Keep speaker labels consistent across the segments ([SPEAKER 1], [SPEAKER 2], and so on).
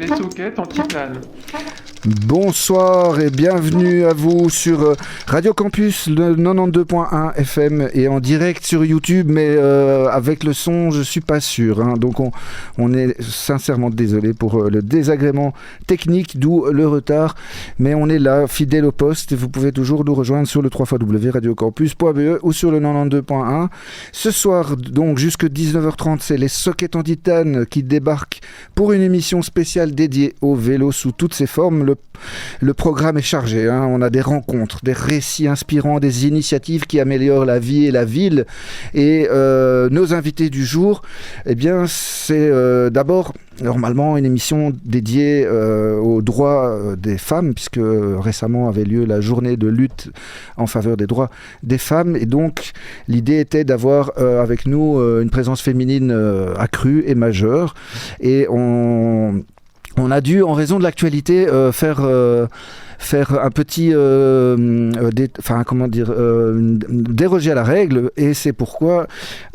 [SPEAKER 1] des soquettes anti-plane.
[SPEAKER 2] Bonsoir et bienvenue à vous sur Radio Campus, le 92.1 FM et en direct sur YouTube, mais avec le son, je suis pas sûr. Hein. Donc on est sincèrement désolé pour le désagrément technique, d'où le retard. Mais on est là, fidèle au poste. Vous pouvez toujours nous rejoindre sur le www.radiocampus.be ou sur le 92.1. Ce soir, donc, jusque 19h30, c'est les Sockets en titane qui débarquent pour une émission spéciale dédiée au vélo sous toutes ses formes. Le programme est chargé, hein. On a des rencontres, des récits inspirants, des initiatives qui améliorent la vie et la ville. Et nos invités du jour, eh bien, c'est d'abord normalement une émission dédiée aux droits des femmes, puisque récemment avait lieu la journée de lutte en faveur des droits des femmes. Et donc, l'idée était d'avoir avec nous une présence féminine accrue et majeure. Et on a dû, en raison de l'actualité, faire un petit déroger à la règle, et c'est pourquoi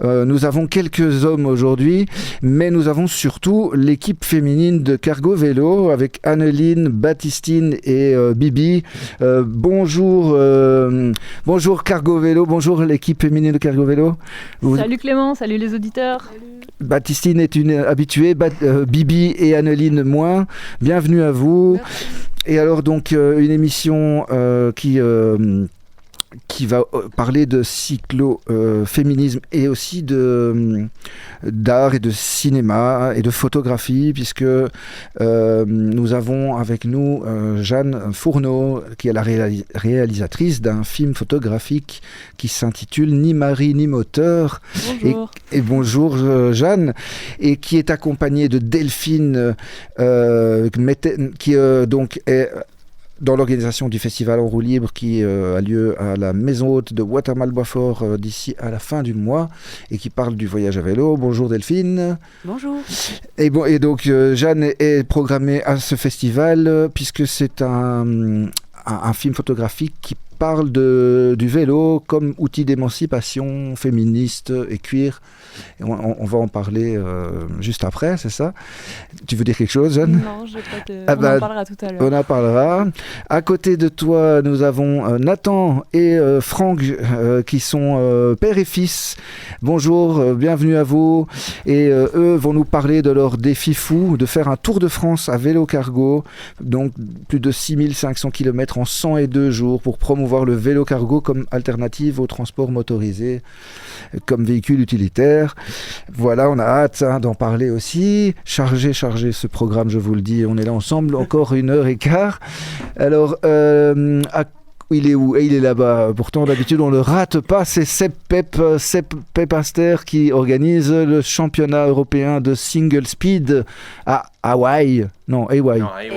[SPEAKER 2] nous avons quelques hommes aujourd'hui, mais nous avons surtout l'équipe féminine de Cargo Vélo avec Anneline, Baptistine et Bibi. Bonjour Cargo Vélo, bonjour l'équipe féminine de Cargo Vélo.
[SPEAKER 3] Salut Clément, salut les auditeurs.
[SPEAKER 2] Baptistine est une habituée, Bibi et Anneline moins. Bienvenue à vous. Merci. Et alors donc une émission qui va parler de cyclo-féminisme et aussi d'art et de cinéma et de photographie, puisque nous avons avec nous Jeanne Fourneau, qui est la réalisatrice d'un film photographique qui s'intitule Ni mari ni moteur.
[SPEAKER 3] Bonjour.
[SPEAKER 2] Et bonjour Jeanne, et qui est accompagnée de Delphine, qui donc est dans l'organisation du festival en roue libre qui a lieu à la maison haute de Watermal-Boisfort d'ici à la fin du mois et qui parle du voyage à vélo. Bonjour Delphine.
[SPEAKER 3] Bonjour.
[SPEAKER 2] Et donc Jeanne est programmée à ce festival puisque c'est un film photographique qui parle du vélo comme outil d'émancipation féministe et queer. Et on va en parler juste après, c'est ça? Tu veux dire quelque chose, Jeanne?
[SPEAKER 3] Non, je vais pas on en parlera tout à l'heure.
[SPEAKER 2] On en parlera. À côté de toi, nous avons Nathan et Franck qui sont père et fils. Bonjour, bienvenue à vous. Et eux vont nous parler de leur défi fou de faire un tour de France à vélo cargo, donc plus de 6500 km en 102 jours pour promouvoir le vélo cargo comme alternative au transport motorisé, comme véhicule utilitaire. Voilà, on a hâte d'en parler aussi. Chargé ce programme, je vous le dis. On est là ensemble, encore 1h15. Alors, il est où? Et il est là-bas. Pourtant, d'habitude, on ne le rate pas. C'est Sepp Pepinster qui organise le championnat européen de single speed à Hawaï. Non, Hawaï.
[SPEAKER 4] Non, Hawaï.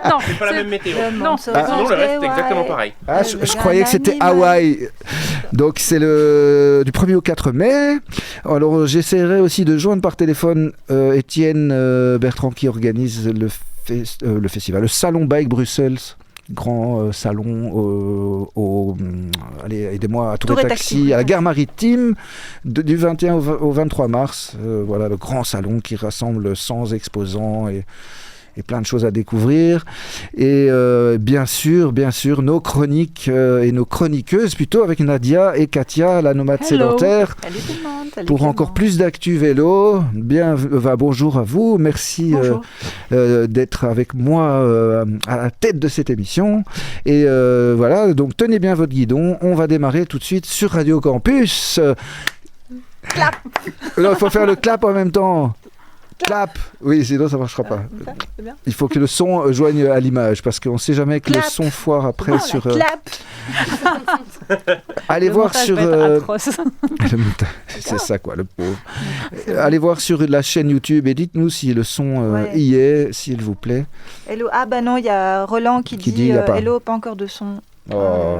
[SPEAKER 3] Non,
[SPEAKER 4] c'est pas la même météo.
[SPEAKER 3] Non,
[SPEAKER 4] sinon le reste est exactement pareil.
[SPEAKER 2] Ah, je croyais que c'était Hawaï. Donc c'est du 1er au 4 mai. Alors j'essaierai aussi de joindre par téléphone Étienne Bertrand qui organise le festival, le Salon Bike Bruxelles. Grand salon allez, aidez-moi à Tour et Taxi à la gare maritime du 21 au 23 mars. Voilà le grand salon qui rassemble 100 exposants et plein de choses à découvrir. Et bien sûr, nos chroniques et nos chroniqueuses, plutôt avec Nadia et Katia, la nomade sédentaire.
[SPEAKER 3] Salut tout le monde. Salut
[SPEAKER 2] pour
[SPEAKER 3] Clément.
[SPEAKER 2] encore plus d'actu vélo. Bonjour à vous. Merci d'être avec moi à la tête de cette émission. Et voilà, donc tenez bien votre guidon. On va démarrer tout de suite sur Radio Campus.
[SPEAKER 3] Clap.
[SPEAKER 2] Il faut faire le clap en même temps. Clap. Oui, sinon ça ne marchera pas.
[SPEAKER 3] C'est bien.
[SPEAKER 2] Il faut que le son joigne à l'image parce qu'on ne sait jamais que le son foire après sur.
[SPEAKER 3] Clap.
[SPEAKER 2] Allez
[SPEAKER 3] Le
[SPEAKER 2] voir sur.
[SPEAKER 3] atroce.
[SPEAKER 2] Le montage, c'est ça quoi, le pauvre. Allez voir sur la chaîne YouTube et dites-nous si le son y est, s'il vous plaît.
[SPEAKER 5] Hello. Ah bah non, il y a Roland qui dit
[SPEAKER 2] y a pas.
[SPEAKER 5] hello, pas encore de son.
[SPEAKER 2] Oh.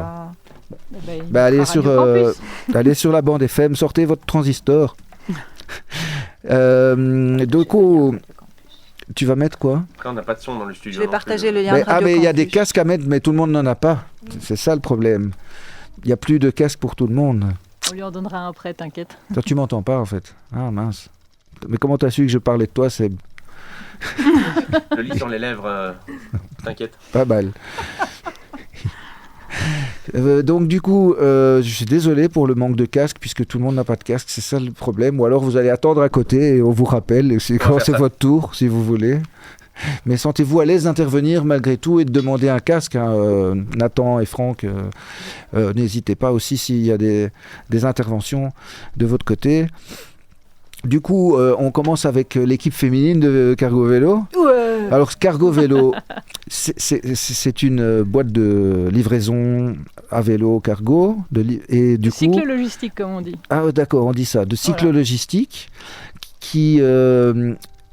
[SPEAKER 3] Bah,
[SPEAKER 2] allez sur la bande FM, sortez votre transistor. Du coup, tu vas mettre quoi?
[SPEAKER 4] Après, on n'a pas de son dans le studio.
[SPEAKER 5] Je vais partager le lien de Radio
[SPEAKER 2] mais il y a des
[SPEAKER 5] Campus.
[SPEAKER 2] casques à mettre, mais tout le monde n'en a pas. C'est ça le problème. Il n'y a plus de casques pour tout le monde.
[SPEAKER 3] On lui en donnera un après, t'inquiète.
[SPEAKER 2] Toi, tu m'entends pas en fait. Ah mince. Mais comment t'as su que je parlais de toi, Seb?
[SPEAKER 4] Le lit sur les lèvres, t'inquiète.
[SPEAKER 2] Pas mal. Donc du coup, je suis désolé pour le manque de casque, puisque tout le monde n'a pas de casque, c'est ça le problème. Ou alors vous allez attendre à côté et on vous rappelle quand c'est votre tour, si vous voulez. Mais sentez-vous à l'aise d'intervenir malgré tout et de demander un casque. Nathan et Franck, n'hésitez pas aussi s'il y a des interventions de votre côté. Du coup, on commence avec l'équipe féminine de Cargo Vélo.
[SPEAKER 3] Ouais.
[SPEAKER 2] Alors, Cargo Vélo, c'est une boîte de livraison à vélo cargo. Et du coup,
[SPEAKER 1] cycle logistique, comme on dit.
[SPEAKER 2] Ah, d'accord, on dit ça. De cycle logistique qui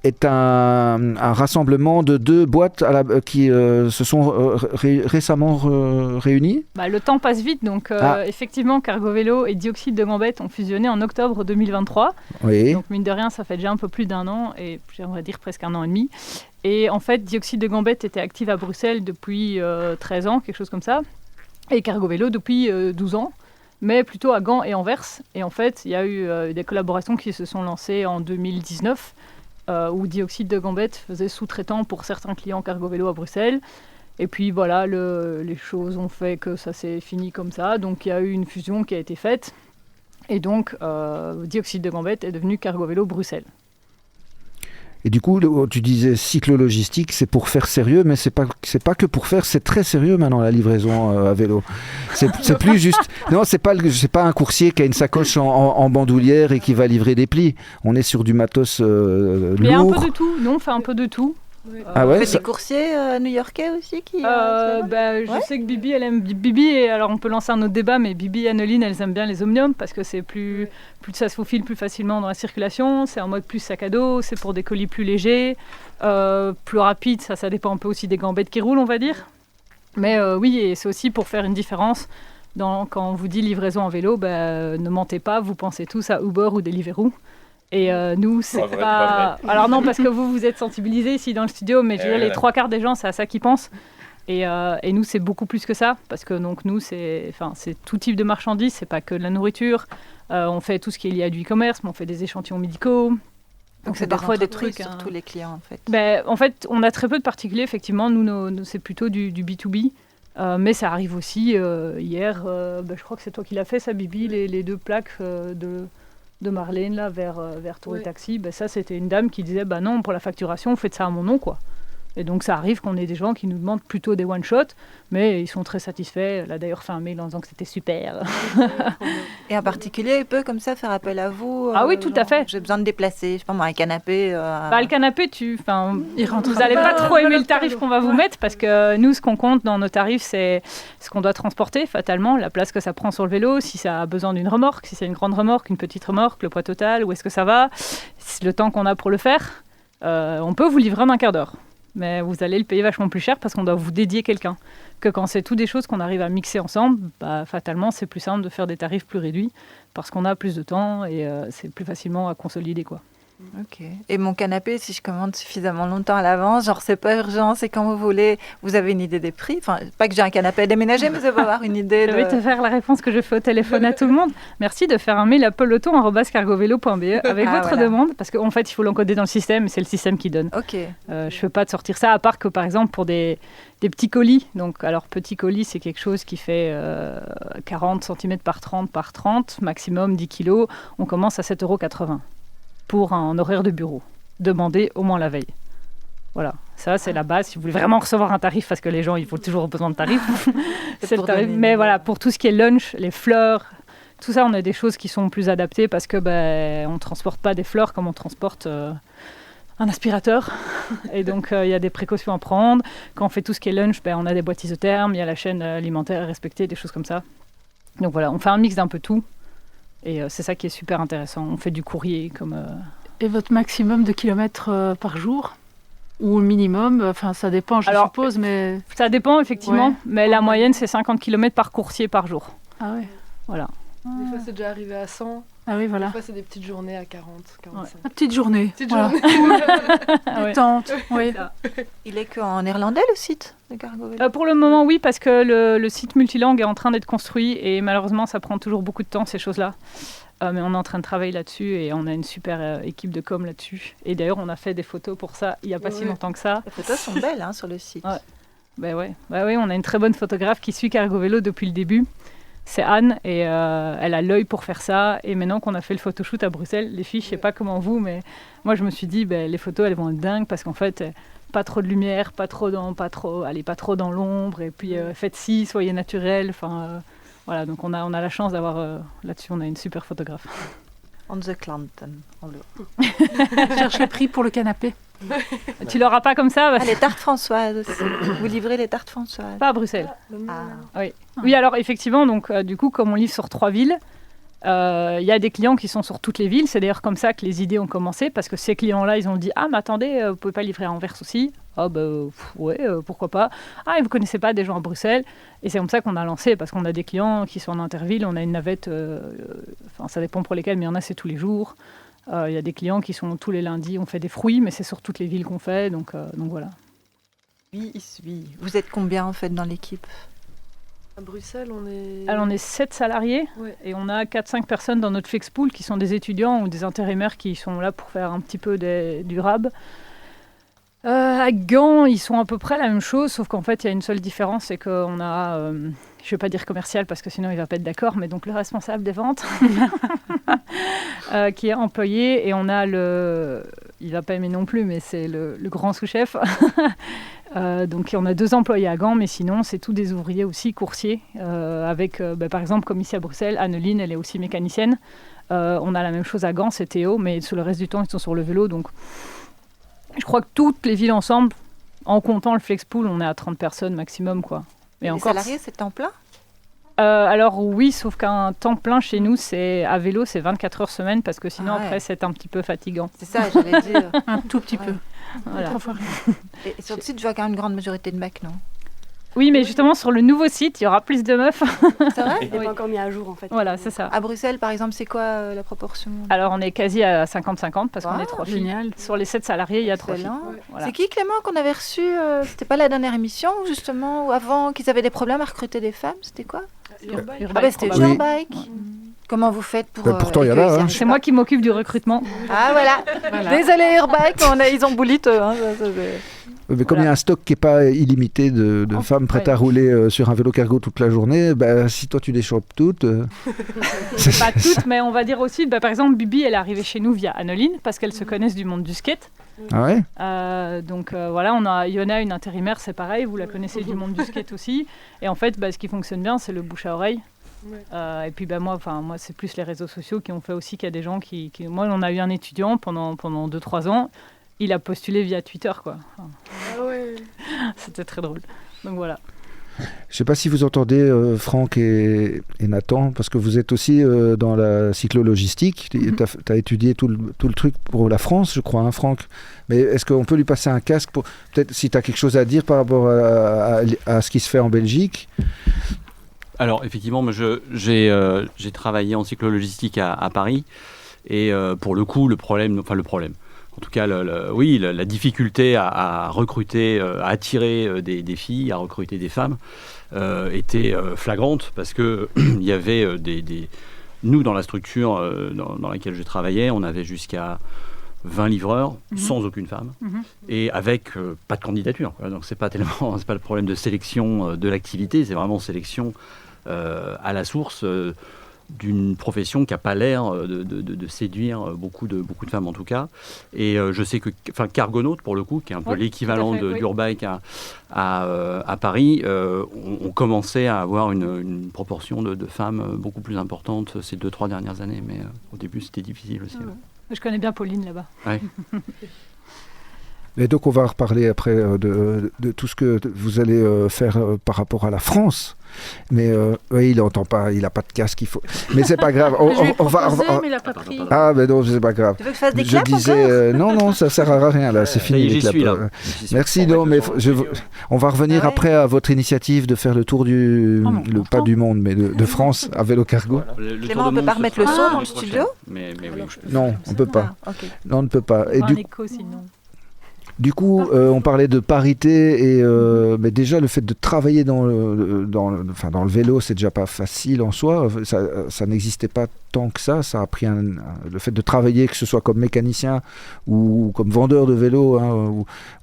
[SPEAKER 2] est un rassemblement de 2 boîtes qui se sont récemment réunies.
[SPEAKER 1] Le temps passe vite, donc effectivement, Cargo Vélo et Dioxyde de Gambette ont fusionné en octobre 2023.
[SPEAKER 2] Oui.
[SPEAKER 1] Donc mine de rien, ça fait déjà un peu plus d'1 an, et j'aimerais dire presque 1 an et demi. Et en fait, Dioxyde de Gambette était active à Bruxelles depuis 13 ans, quelque chose comme ça, et Cargo Vélo depuis 12 ans. Mais plutôt à Gand et Anvers. Et en fait, il y a eu des collaborations qui se sont lancées en 2019, où Dioxyde de Gambette faisait sous-traitant pour certains clients Cargo Vélo à Bruxelles. Et puis voilà, les choses ont fait que ça s'est fini comme ça. Donc il y a eu une fusion qui a été faite. Et donc Dioxyde de Gambette est devenu Cargo Vélo Bruxelles.
[SPEAKER 2] Et du coup, tu disais cycle logistique, c'est pour faire sérieux, mais c'est pas que pour faire, c'est très sérieux maintenant la livraison à vélo. C'est plus juste. Non, c'est pas un coursier qui a une sacoche en bandoulière et qui va livrer des plis. On est sur du matos lourd.
[SPEAKER 1] Il y a un peu de tout. Nous, on fait un peu de tout.
[SPEAKER 2] Ah ouais,
[SPEAKER 5] Vous faites des coursiers new-yorkais aussi qui
[SPEAKER 1] je sais que Bibi, elle aime Bibi, et alors on peut lancer un autre débat, mais Bibi et Anneline, elles aiment bien les omniums parce que c'est plus ça se faufile plus facilement dans la circulation, c'est en mode plus sac à dos, c'est pour des colis plus légers, plus rapides, ça dépend un peu aussi des gambettes qui roulent, on va dire. Mais oui, et c'est aussi pour faire une différence. Quand on vous dit livraison en vélo, ne mentez pas, vous pensez tous à Uber ou Deliveroo. Et nous, c'est pas... Alors non, parce que vous êtes sensibilisés ici dans le studio, mais je veux dire, les 3/4 des gens, c'est à ça qu'ils pensent. Et nous, c'est beaucoup plus que ça, parce que donc, nous, c'est tout type de marchandises, c'est pas que de la nourriture. On fait tout ce qui est lié à du e-commerce, mais on fait des échantillons médicaux.
[SPEAKER 5] Donc c'est parfois des trucs sur tous les clients, en fait.
[SPEAKER 1] En fait, on a très peu de particuliers, effectivement. Nous c'est plutôt du B2B. Mais ça arrive aussi. Hier, je crois que c'est toi qui l'as fait, ça, Bibi, les 2 plaques de Marlène là, vers Tour et Taxi. Ça, c'était une dame qui disait non, pour la facturation, faites ça à mon nom, quoi. Et donc, ça arrive qu'on ait des gens qui nous demandent plutôt des one-shots, mais ils sont très satisfaits. Elle a d'ailleurs fait un mail en disant que c'était super.
[SPEAKER 5] Et en particulier, il peut comme ça faire appel à vous
[SPEAKER 1] Ah oui, tout à fait.
[SPEAKER 5] J'ai besoin de déplacer, je sais pas moi, un canapé.
[SPEAKER 1] Le canapé, vous n'allez pas trop aimer le tarif qu'on va vous mettre, parce que nous, ce qu'on compte dans nos tarifs, c'est ce qu'on doit transporter, fatalement, la place que ça prend sur le vélo, si ça a besoin d'une remorque, si c'est une grande remorque, une petite remorque, le poids total, où est-ce que ça va, le temps qu'on a pour le faire. On peut vous livrer en 1/4 d'heure. Mais vous allez le payer vachement plus cher parce qu'on doit vous dédier quelqu'un. Que quand c'est toutes des choses qu'on arrive à mixer ensemble, fatalement, c'est plus simple de faire des tarifs plus réduits parce qu'on a plus de temps et c'est plus facilement à consolider, quoi.
[SPEAKER 5] Ok. Et mon canapé, si je commande suffisamment longtemps à l'avance, genre c'est pas urgent, c'est quand vous voulez, vous avez une idée des prix? Enfin, pas que j'ai un canapé à déménager, mais ça va avoir une idée.
[SPEAKER 1] Je vais te faire la réponse que je fais au téléphone à tout le monde. Merci de faire un mail à peloton@cargovelo.be avec votre demande, parce qu'en fait, il faut l'encoder dans le système et c'est le système qui donne.
[SPEAKER 5] Ok.
[SPEAKER 1] Je ne fais pas de sortir ça, à part que par exemple pour des petits colis. Donc, alors, petit colis, c'est quelque chose qui fait 40 cm par 30, maximum 10 kg. On commence à 7,80 € pour un horaire de bureau. Demandez au moins la veille. Voilà, ça c'est la base. Si vous voulez vraiment recevoir un tarif, parce que les gens, ils ont toujours besoin de tarifs, c'est le tarif. Mais voilà, pour tout ce qui est lunch, les fleurs, tout ça, on a des choses qui sont plus adaptées parce que on ne transporte pas des fleurs comme on transporte un aspirateur. Et donc, il y a des précautions à prendre. Quand on fait tout ce qui est lunch, on a des boîtes isothermes, il y a la chaîne alimentaire à respecter, des choses comme ça. Donc voilà, on fait un mix d'un peu tout. Et c'est ça qui est super intéressant. On fait du courrier comme...
[SPEAKER 6] Et votre maximum de kilomètres par jour? Ou le minimum? Enfin, ça dépend, je suppose, mais...
[SPEAKER 1] Ça dépend, effectivement. Ouais. Mais la moyenne, c'est 50 km par coursier par jour.
[SPEAKER 6] Ah ouais.
[SPEAKER 1] Voilà.
[SPEAKER 7] Des fois, c'est déjà arrivé à 100.
[SPEAKER 6] Ah oui, voilà.
[SPEAKER 3] Parfois, c'est des petites journées à 40, 45.
[SPEAKER 6] Une petite journée.
[SPEAKER 3] Petite
[SPEAKER 6] voilà.
[SPEAKER 3] journée.
[SPEAKER 6] Détente, oui.
[SPEAKER 5] Il est qu'en néerlandais, le site de Cargo Vélo.
[SPEAKER 1] Pour le moment, oui, parce que le site multilangue est en train d'être construit et malheureusement, ça prend toujours beaucoup de temps, ces choses-là. Mais on est en train de travailler là-dessus et on a une super équipe de com là-dessus. Et d'ailleurs, on a fait des photos pour ça il n'y a pas si longtemps que ça.
[SPEAKER 5] Les photos sont belles sur le site.
[SPEAKER 1] Ouais. Bah ouais, on a une très bonne photographe qui suit Cargo Vélo depuis le début. C'est Anne et elle a l'œil pour faire ça. Et maintenant qu'on a fait le photoshoot à Bruxelles, les filles, je sais pas comment vous, mais moi je me suis dit, les photos elles vont être dingues parce qu'en fait, pas trop de lumière, pas trop dans l'ombre. Et puis faites-ci, soyez naturel. Enfin, voilà, donc on a la chance d'avoir là-dessus, on a une super photographe.
[SPEAKER 5] On the Clanton.
[SPEAKER 6] Je cherche le prix pour le canapé.
[SPEAKER 1] Tu l'auras pas comme ça
[SPEAKER 5] Ah, les tartes Françoises aussi. Vous livrez les tartes Françoises.
[SPEAKER 1] Pas à Bruxelles.
[SPEAKER 5] Ah.
[SPEAKER 1] Oui, alors effectivement, donc du coup, comme on livre sur 3 villes, il y a des clients qui sont sur toutes les villes. C'est d'ailleurs comme ça que les idées ont commencé, parce que ces clients-là, ils ont dit « Ah, mais attendez, vous pouvez pas livrer à Anvers aussi ?» Ah, pourquoi pas. Ah, et vous connaissez pas des gens à Bruxelles. Et c'est comme ça qu'on a lancé, parce qu'on a des clients qui sont en interville, on a une navette, ça dépend pour lesquels, mais il y en a, c'est tous les jours. Il y a des clients qui sont tous les lundis, on fait des fruits, mais c'est sur toutes les villes qu'on fait, donc voilà.
[SPEAKER 5] Oui. Vous êtes combien en fait dans l'équipe ?
[SPEAKER 3] À Bruxelles, on est...
[SPEAKER 1] Alors on est 7 salariés et on a 4-5 personnes dans notre Flexpool qui sont des étudiants ou des intérimaires qui sont là pour faire un petit peu du RAB. À Gand, ils sont à peu près la même chose, sauf qu'en fait, il y a une seule différence, c'est qu'on a, je ne vais pas dire commercial parce que sinon il ne va pas être d'accord, mais donc le responsable des ventes qui est employé, et on a il ne va pas aimer non plus, mais c'est le grand sous-chef. Donc on a 2 employés à Gand, mais sinon c'est tous des ouvriers aussi, coursiers, avec par exemple comme ici à Bruxelles, Anneline, elle est aussi mécanicienne. On a la même chose à Gand, c'est Théo, mais sur le reste du temps ils sont sur le vélo, donc je crois que toutes les villes ensemble, en comptant le Flexpool, on est à 30 personnes maximum, quoi.
[SPEAKER 5] Et les salariés, c'est temps plein ?
[SPEAKER 1] Alors oui, sauf qu'un temps plein chez nous, à vélo, c'est 24 heures semaine, parce que sinon après c'est un petit peu fatigant.
[SPEAKER 5] C'est ça, j'allais dire.
[SPEAKER 6] Un tout petit peu.
[SPEAKER 1] Voilà.
[SPEAKER 5] Et sur le site, je vois quand même une grande majorité de mecs, non ?
[SPEAKER 1] Oui, mais justement, sur le nouveau site, il y aura plus de meufs.
[SPEAKER 5] C'est vrai ?
[SPEAKER 3] Il n'est pas encore mis à jour, en fait.
[SPEAKER 1] Voilà, c'est ça.
[SPEAKER 5] À Bruxelles, par exemple, c'est quoi la proportion ?
[SPEAKER 1] Alors, on est quasi à 50-50 parce qu'on est 3 filles.
[SPEAKER 6] Génial.
[SPEAKER 1] Sur les 7 salariés, il y a 3 filles.
[SPEAKER 5] Voilà. C'est qui, Clément, qu'on avait reçu C'était pas la dernière émission, justement, ou avant, qu'ils avaient des problèmes à recruter des femmes ? C'était quoi ?
[SPEAKER 3] Urbike.
[SPEAKER 5] Ah bah, c'était
[SPEAKER 2] Oui.
[SPEAKER 5] Urbike. Comment vous faites pour...
[SPEAKER 2] pourtant, il y en a,
[SPEAKER 5] accueillir
[SPEAKER 2] hein.
[SPEAKER 5] ces
[SPEAKER 1] C'est moi qui m'occupe du recrutement.
[SPEAKER 5] Ah, voilà. Désolé, Urbike, ils ont boulite. Hein,
[SPEAKER 2] Mais comme il y a un stock qui n'est pas illimité de femmes prêtes à rouler sur un vélo cargo toute la journée, si toi tu les chopes toutes...
[SPEAKER 1] Pas toutes, mais on va dire aussi, par exemple, Bibi, elle est arrivée chez nous via Anneline, parce qu'elles se connaissent du monde du skate.
[SPEAKER 2] Ah ouais ?
[SPEAKER 1] Donc voilà, on a Yona, une intérimaire, c'est pareil, vous la connaissez du monde du skate aussi. Et en fait, ce qui fonctionne bien, c'est le bouche à oreille. Et puis moi, c'est plus les réseaux sociaux qui ont fait aussi qu'il y a des gens qui... Moi, on a eu un étudiant pendant 2-3 ans, il a postulé via Twitter, quoi.
[SPEAKER 3] Ah ouais.
[SPEAKER 2] C'était
[SPEAKER 1] très drôle. Donc voilà.
[SPEAKER 2] Je ne sais pas si vous entendez Franck et Nathan, parce que vous êtes aussi dans la cyclologistique. Tu as étudié tout le truc pour la France, je crois, hein, Franck. Mais est-ce qu'on peut lui passer un casque pour... Peut-être si tu as quelque chose à dire par rapport à ce qui se fait en Belgique.
[SPEAKER 7] Alors, effectivement, j'ai travaillé en cyclologistique à Paris. Et pour le coup, le problème... En tout cas, la difficulté à recruter, à attirer des filles, à recruter des femmes était flagrante parce que il y avait nous, dans la structure dans laquelle je travaillais, on avait jusqu'à 20 livreurs sans aucune femme et avec pas de candidature, quoi. Donc c'est pas le problème de sélection de l'activité, c'est vraiment sélection à la source d'une profession qui n'a pas l'air de séduire beaucoup de femmes en tout cas. Et je sais que Cargonaut, pour le coup, qui est un peu l'équivalent d'Urbike à Paris, on commençait à avoir une proportion de femmes beaucoup plus importante ces 2-3 dernières années. Mais au début, c'était difficile aussi.
[SPEAKER 1] Je connais bien Pauline là-bas.
[SPEAKER 7] Ouais.
[SPEAKER 2] Et donc on va reparler après de tout ce que vous allez faire par rapport à la France. Mais oui, il n'entend pas, il n'a pas de casque, il faut. Mais c'est pas grave. On va.
[SPEAKER 6] mais il n'a pas pris.
[SPEAKER 2] Ah, mais non, c'est pas grave.
[SPEAKER 5] Tu veux que je fasse des
[SPEAKER 2] Je
[SPEAKER 5] claps
[SPEAKER 2] disais, non, ça sert à rien là, c'est fini les claps. Merci, non, mais on va revenir après à votre initiative de faire le tour pas du monde, mais de France à vélo cargo.
[SPEAKER 5] Clément, on peut pas remettre le son dans le studio ?
[SPEAKER 7] Mais oui.
[SPEAKER 2] Non, on peut pas. Non, on ne peut pas. Et
[SPEAKER 1] Un écho sinon.
[SPEAKER 2] Du coup, on parlait de parité mais déjà le fait de travailler dans le vélo, c'est déjà pas facile en soi. Ça n'existait pas tant que ça. Ça a pris le fait de travailler, que ce soit comme mécanicien ou comme vendeur de vélo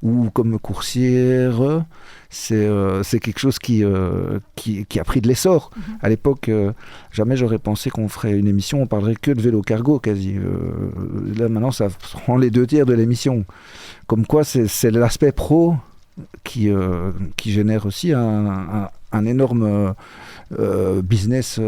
[SPEAKER 2] ou comme coursière. C'est quelque chose qui a pris de l'essor. À l'époque, jamais j'aurais pensé qu'on ferait une émission, on parlerait que de vélo cargo quasi. Là maintenant, ça prend les 2 tiers de l'émission. Comme quoi, c'est l'aspect pro qui génère aussi un énorme business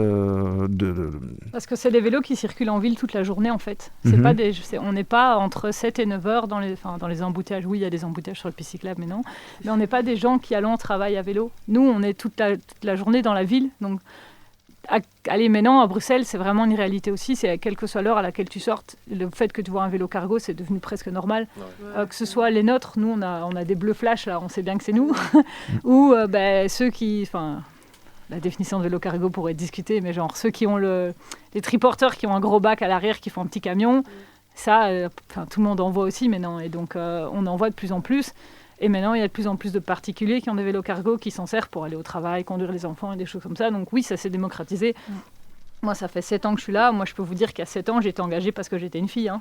[SPEAKER 1] Parce que c'est des vélos qui circulent en ville toute la journée en fait. C'est pas on n'est pas entre 7 et 9 heures dans les embouteillages. Oui, il y a des embouteillages sur le piste cyclable, mais non. Mais on n'est pas des gens qui allons au travail à vélo. Nous, on est toute la journée dans la ville. Donc, aller maintenant à Bruxelles, c'est vraiment une réalité aussi. C'est quelle que soit l'heure à laquelle tu sortes, le fait que tu vois un vélo cargo, c'est devenu presque normal. Que ce soit les nôtres, nous on a des bleus flash, là, on sait bien que c'est nous. Ou ceux qui, la définition de vélo cargo pourrait être discutée, mais genre ceux qui ont les triporteurs qui ont un gros bac à l'arrière, qui font un petit camion, ça, tout le monde en voit aussi maintenant. Et donc on en voit de plus en plus. Et maintenant, il y a de plus en plus de particuliers qui ont des vélos cargo qui s'en servent pour aller au travail, conduire les enfants et des choses comme ça. Donc oui, ça s'est démocratisé. Moi, ça fait 7 ans que je suis là. Moi, je peux vous dire qu'à 7 ans, j'ai été engagée parce que j'étais une fille.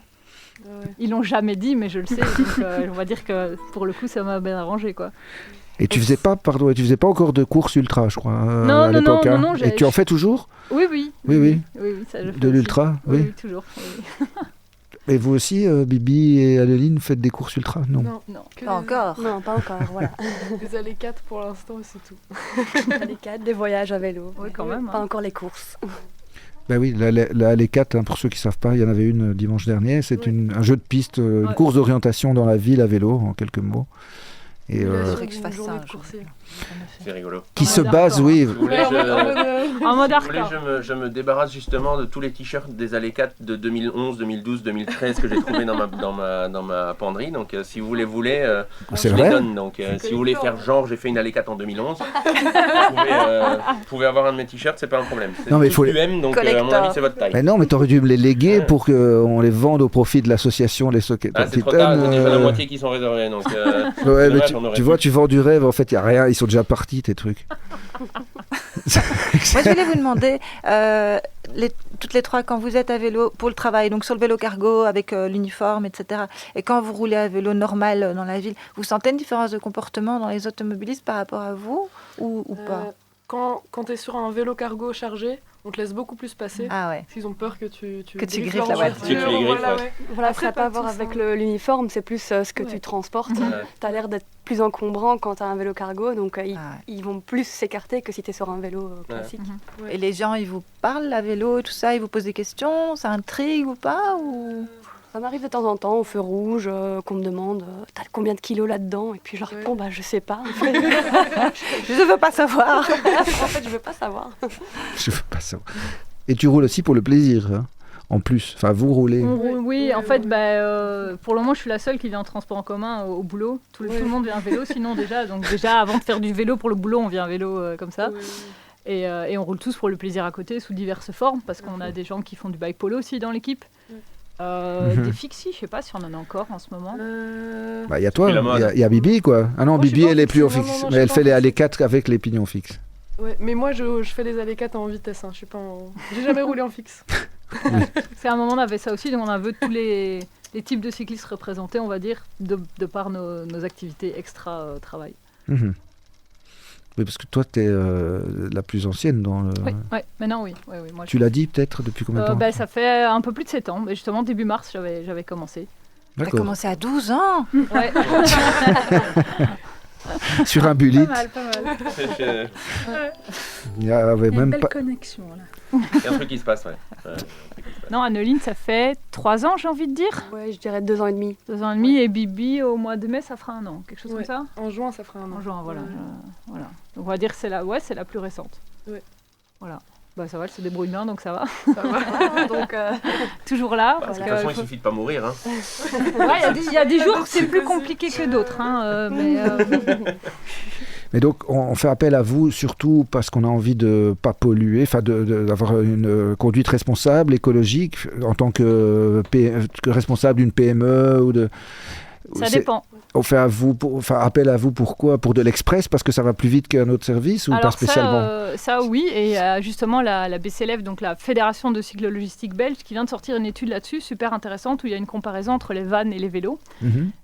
[SPEAKER 1] Ils l'ont jamais dit, mais je le sais. Donc on va dire que pour le coup, ça m'a bien arrangé, quoi.
[SPEAKER 2] Et tu faisais pas encore de course ultra, je crois, à l'époque.
[SPEAKER 1] Non.
[SPEAKER 2] Et tu en fais toujours ?
[SPEAKER 1] Oui, ça, je fais
[SPEAKER 2] de l'ultra,
[SPEAKER 1] oui, toujours. Oui.
[SPEAKER 2] Et vous aussi, Bibi et Adeline, faites des courses ultra ? Non.
[SPEAKER 5] Pas encore.
[SPEAKER 3] Non, pas encore, voilà. Des allées 4 pour l'instant, c'est tout. Allées 4, des voyages à vélo.
[SPEAKER 1] Oui, quand même.
[SPEAKER 3] Pas encore les courses.
[SPEAKER 2] Ben oui, la Allée 4, pour ceux qui ne savent pas, il y en avait une dimanche dernier. C'est un jeu de piste, une course d'orientation dans la ville à vélo, en quelques mots. Et
[SPEAKER 5] faudrait que je fasse ça un jour.
[SPEAKER 4] C'est rigolo.
[SPEAKER 2] Qui se base, oui.
[SPEAKER 4] Vous voulez,
[SPEAKER 1] En mode hardcore.
[SPEAKER 4] je me débarrasse justement de tous les t-shirts des allées 4 de 2011, 2012, 2013 que j'ai trouvés dans ma penderie. Donc si vous les voulez,
[SPEAKER 2] c'est
[SPEAKER 4] je
[SPEAKER 2] vrai
[SPEAKER 4] les donne. Donc si vous voulez faire genre j'ai fait une allée 4 en 2011, vous pouvez avoir un de mes t-shirts, c'est pas un problème. C'est
[SPEAKER 2] non, mais
[SPEAKER 4] tous UM, donc à mon avis c'est votre taille.
[SPEAKER 2] Mais non, mais t'aurais dû me les léguer pour qu'on les vende au profit de l'association Les Sockets.
[SPEAKER 4] C'est trop tard, il y a la moitié qui sont réservés. Donc,
[SPEAKER 2] ouais, mais tu vois, tu vends du rêve, en fait il n'y a rien, ils sont déjà partis tes trucs.
[SPEAKER 5] Moi, je voulais vous demander, toutes les trois, quand vous êtes à vélo pour le travail, donc sur le vélo cargo avec l'uniforme, etc., et quand vous roulez à vélo normal dans la ville, vous sentez une différence de comportement dans les automobilistes par rapport à vous ou pas ?
[SPEAKER 3] Quand tu es sur un vélo cargo chargé, on te laisse beaucoup plus passer.
[SPEAKER 5] Ah ouais.
[SPEAKER 3] Parce qu'ils ont peur que tu
[SPEAKER 5] griffes la voiture.
[SPEAKER 4] Que tu les griffes,
[SPEAKER 3] Voilà,
[SPEAKER 8] Après, ça n'a pas à voir avec l'uniforme, c'est plus ce que tu transportes. Tu as l'air d'être plus encombrant quand tu as un vélo cargo, donc ils vont plus s'écarter que si tu es sur un vélo classique.
[SPEAKER 5] Et les gens, ils vous parlent à vélo et tout ça, ils vous posent des questions, ça intrigue ou pas ou...
[SPEAKER 8] Ça m'arrive de temps en temps au feu rouge qu'on me demande t'as combien de kilos là-dedans, et puis je leur réponds je sais pas.
[SPEAKER 5] Je veux pas savoir.
[SPEAKER 8] En fait, je veux pas savoir.
[SPEAKER 2] Je veux pas savoir. Et tu roules aussi pour le plaisir, hein, en plus. Enfin, vous roulez.
[SPEAKER 1] Oui, en fait, pour le moment, je suis la seule qui vient en transport en commun au boulot. Tout le monde vient en vélo, sinon déjà. Donc déjà, avant de faire du vélo pour le boulot, on vient en vélo comme ça. Et on roule tous pour le plaisir à côté, sous diverses formes, parce qu'on a des gens qui font du bike polo aussi dans l'équipe. Des fixies, je sais pas si on en a encore en ce moment.
[SPEAKER 2] Il y a toi, il y a Bibi quoi. Ah non, Bibi elle est plus en fixe, mais elle fait les allées 4 avec les pignons fixes.
[SPEAKER 3] Ouais, mais moi je fais les allées 4 en vitesse, je suis pas j'ai jamais roulé en fixe.
[SPEAKER 1] C'est à un moment on avait ça aussi, donc on avait tous les types de cyclistes représentés, on va dire, de par nos activités extra travail.
[SPEAKER 2] Oui, parce que toi, tu es la plus ancienne dans le...
[SPEAKER 1] Oui, maintenant oui. Moi,
[SPEAKER 2] tu l'as dit peut-être depuis combien de temps
[SPEAKER 1] ça fait un peu plus de 7 ans. Mais justement, début mars, j'avais commencé.
[SPEAKER 5] D'accord. Tu as commencé à 12 ans
[SPEAKER 1] Ouais.
[SPEAKER 2] Sur un bullet.
[SPEAKER 1] Pas mal.
[SPEAKER 2] Il y avait
[SPEAKER 1] une
[SPEAKER 2] même
[SPEAKER 1] belle
[SPEAKER 2] pas...
[SPEAKER 1] connexion, là.
[SPEAKER 4] Il y a un truc qui se passe,
[SPEAKER 1] Non, Anneline, ça fait 3 ans, j'ai envie de dire.
[SPEAKER 8] Ouais, je dirais 2 ans et demi.
[SPEAKER 1] 2 ans et demi, et Bibi, au mois de mai, ça fera 1 an. Quelque chose comme ça.
[SPEAKER 3] En juin, ça fera 1 an.
[SPEAKER 1] En juin, voilà. Voilà. Donc on va dire que c'est la plus récente.
[SPEAKER 3] Ouais.
[SPEAKER 1] Voilà. Bah, ça va, elle se débrouille bien, donc ça va.
[SPEAKER 3] Ça va.
[SPEAKER 1] Donc, toujours là.
[SPEAKER 4] De toute façon, il suffit de pas mourir. Hein.
[SPEAKER 1] Il y a des jours où c'est plus compliqué que d'autres.
[SPEAKER 2] Mais donc, on fait appel à vous surtout parce qu'on a envie de ne pas polluer, d'avoir une conduite responsable, écologique, en tant que responsable d'une PME ou de...
[SPEAKER 1] Ça dépend.
[SPEAKER 2] On fait appel à vous pourquoi ? Pour de l'express, parce que ça va plus vite qu'un autre service ou pas spécialement ?
[SPEAKER 1] Ça oui, et justement la BCLF, donc la Fédération de cyclo-logistique belge, qui vient de sortir une étude là-dessus, super intéressante, où il y a une comparaison entre les vannes et les vélos.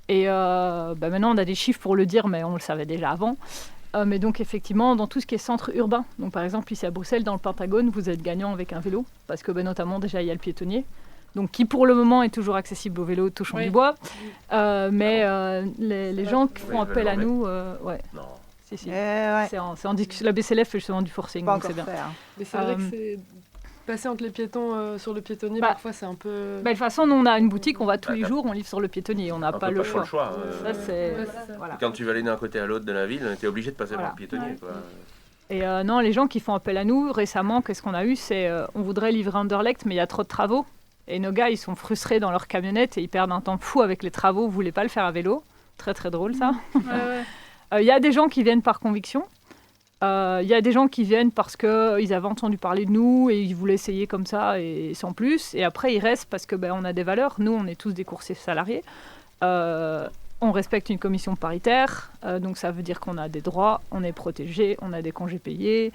[SPEAKER 1] Et maintenant on a des chiffres pour le dire, mais on le savait déjà avant. Mais donc effectivement, dans tout ce qui est centre urbain, donc par exemple ici à Bruxelles, dans le Pentagone, vous êtes gagnant avec un vélo, parce que notamment déjà il y a le piétonnier. Donc qui pour le moment est toujours accessible au vélo, touchons du bois. Mais les gens qui font appel à nous,
[SPEAKER 4] Non.
[SPEAKER 1] Si. C'est en discussion. La BCLF fait justement du forcing, donc c'est bien.
[SPEAKER 3] Mais c'est vrai que c'est passer entre les piétons sur le piétonnier, parfois c'est un peu...
[SPEAKER 1] De toute façon, nous on a une boutique, on va tous les jours, on livre sur le piétonnier, on n'a pas le choix.
[SPEAKER 4] Ça,
[SPEAKER 1] voilà.
[SPEAKER 4] Quand tu vas aller d'un côté à l'autre de la ville, tu es obligé de passer par le piétonnier. Quoi.
[SPEAKER 1] Et non, les gens qui font appel à nous, récemment, qu'est-ce qu'on a eu ? C'est on voudrait livrer Anderlecht, mais il y a trop de travaux. Et nos gars, ils sont frustrés dans leur camionnette et ils perdent un temps fou avec les travaux. Vous ne voulez pas le faire à vélo ? Très, très drôle, ça. Il y a des gens qui viennent par conviction. Il y a des gens qui viennent parce qu'ils avaient entendu parler de nous et ils voulaient essayer comme ça et sans plus. Et après, ils restent parce qu'on a des valeurs. Nous, on est tous des coursiers salariés. On respecte une commission paritaire. Donc, ça veut dire qu'on a des droits, on est protégé, on a des congés payés.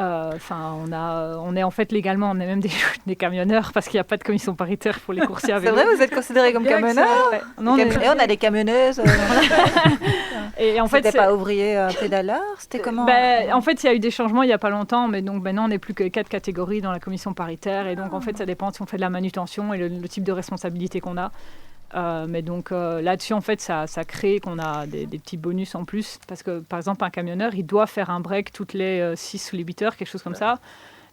[SPEAKER 1] On est en fait légalement, on est même des camionneurs parce qu'il n'y a pas de commission paritaire pour les coursiers à vélo.
[SPEAKER 5] C'est vrai, vous êtes considérés comme camionneurs ?
[SPEAKER 1] On
[SPEAKER 5] a des camionneuses.
[SPEAKER 1] Et en fait,
[SPEAKER 5] c'était pas ouvrier pédaleur, c'était comment ?
[SPEAKER 1] En fait, il y a eu des changements il n'y a pas longtemps, mais donc maintenant on n'est plus que 4 catégories dans la commission paritaire, et donc en fait ça dépend si on fait de la manutention et le type de responsabilité qu'on a. Mais donc là-dessus, en fait, ça crée qu'on a des petits bonus en plus. Parce que, par exemple, un camionneur, il doit faire un break toutes les 6 ou les 8 heures, quelque chose comme ça.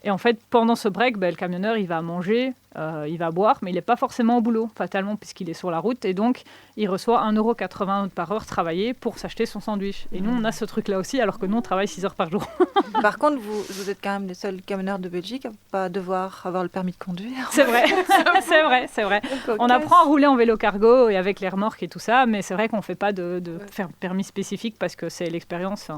[SPEAKER 1] Et en fait, pendant ce break, le camionneur, il va manger, il va boire, mais il n'est pas forcément au boulot, fatalement, puisqu'il est sur la route. Et donc, il reçoit 1,80 € par heure travaillée pour s'acheter son sandwich. Et nous, on a ce truc-là aussi, alors que nous, on travaille 6 heures par jour.
[SPEAKER 5] Par contre, vous êtes quand même les seuls camionneurs de Belgique à ne pas devoir avoir le permis de conduire.
[SPEAKER 1] C'est vrai, c'est vrai. On apprend à rouler en vélo cargo et avec les remorques et tout ça, mais c'est vrai qu'on ne fait pas de permis spécifique parce que c'est l'expérience.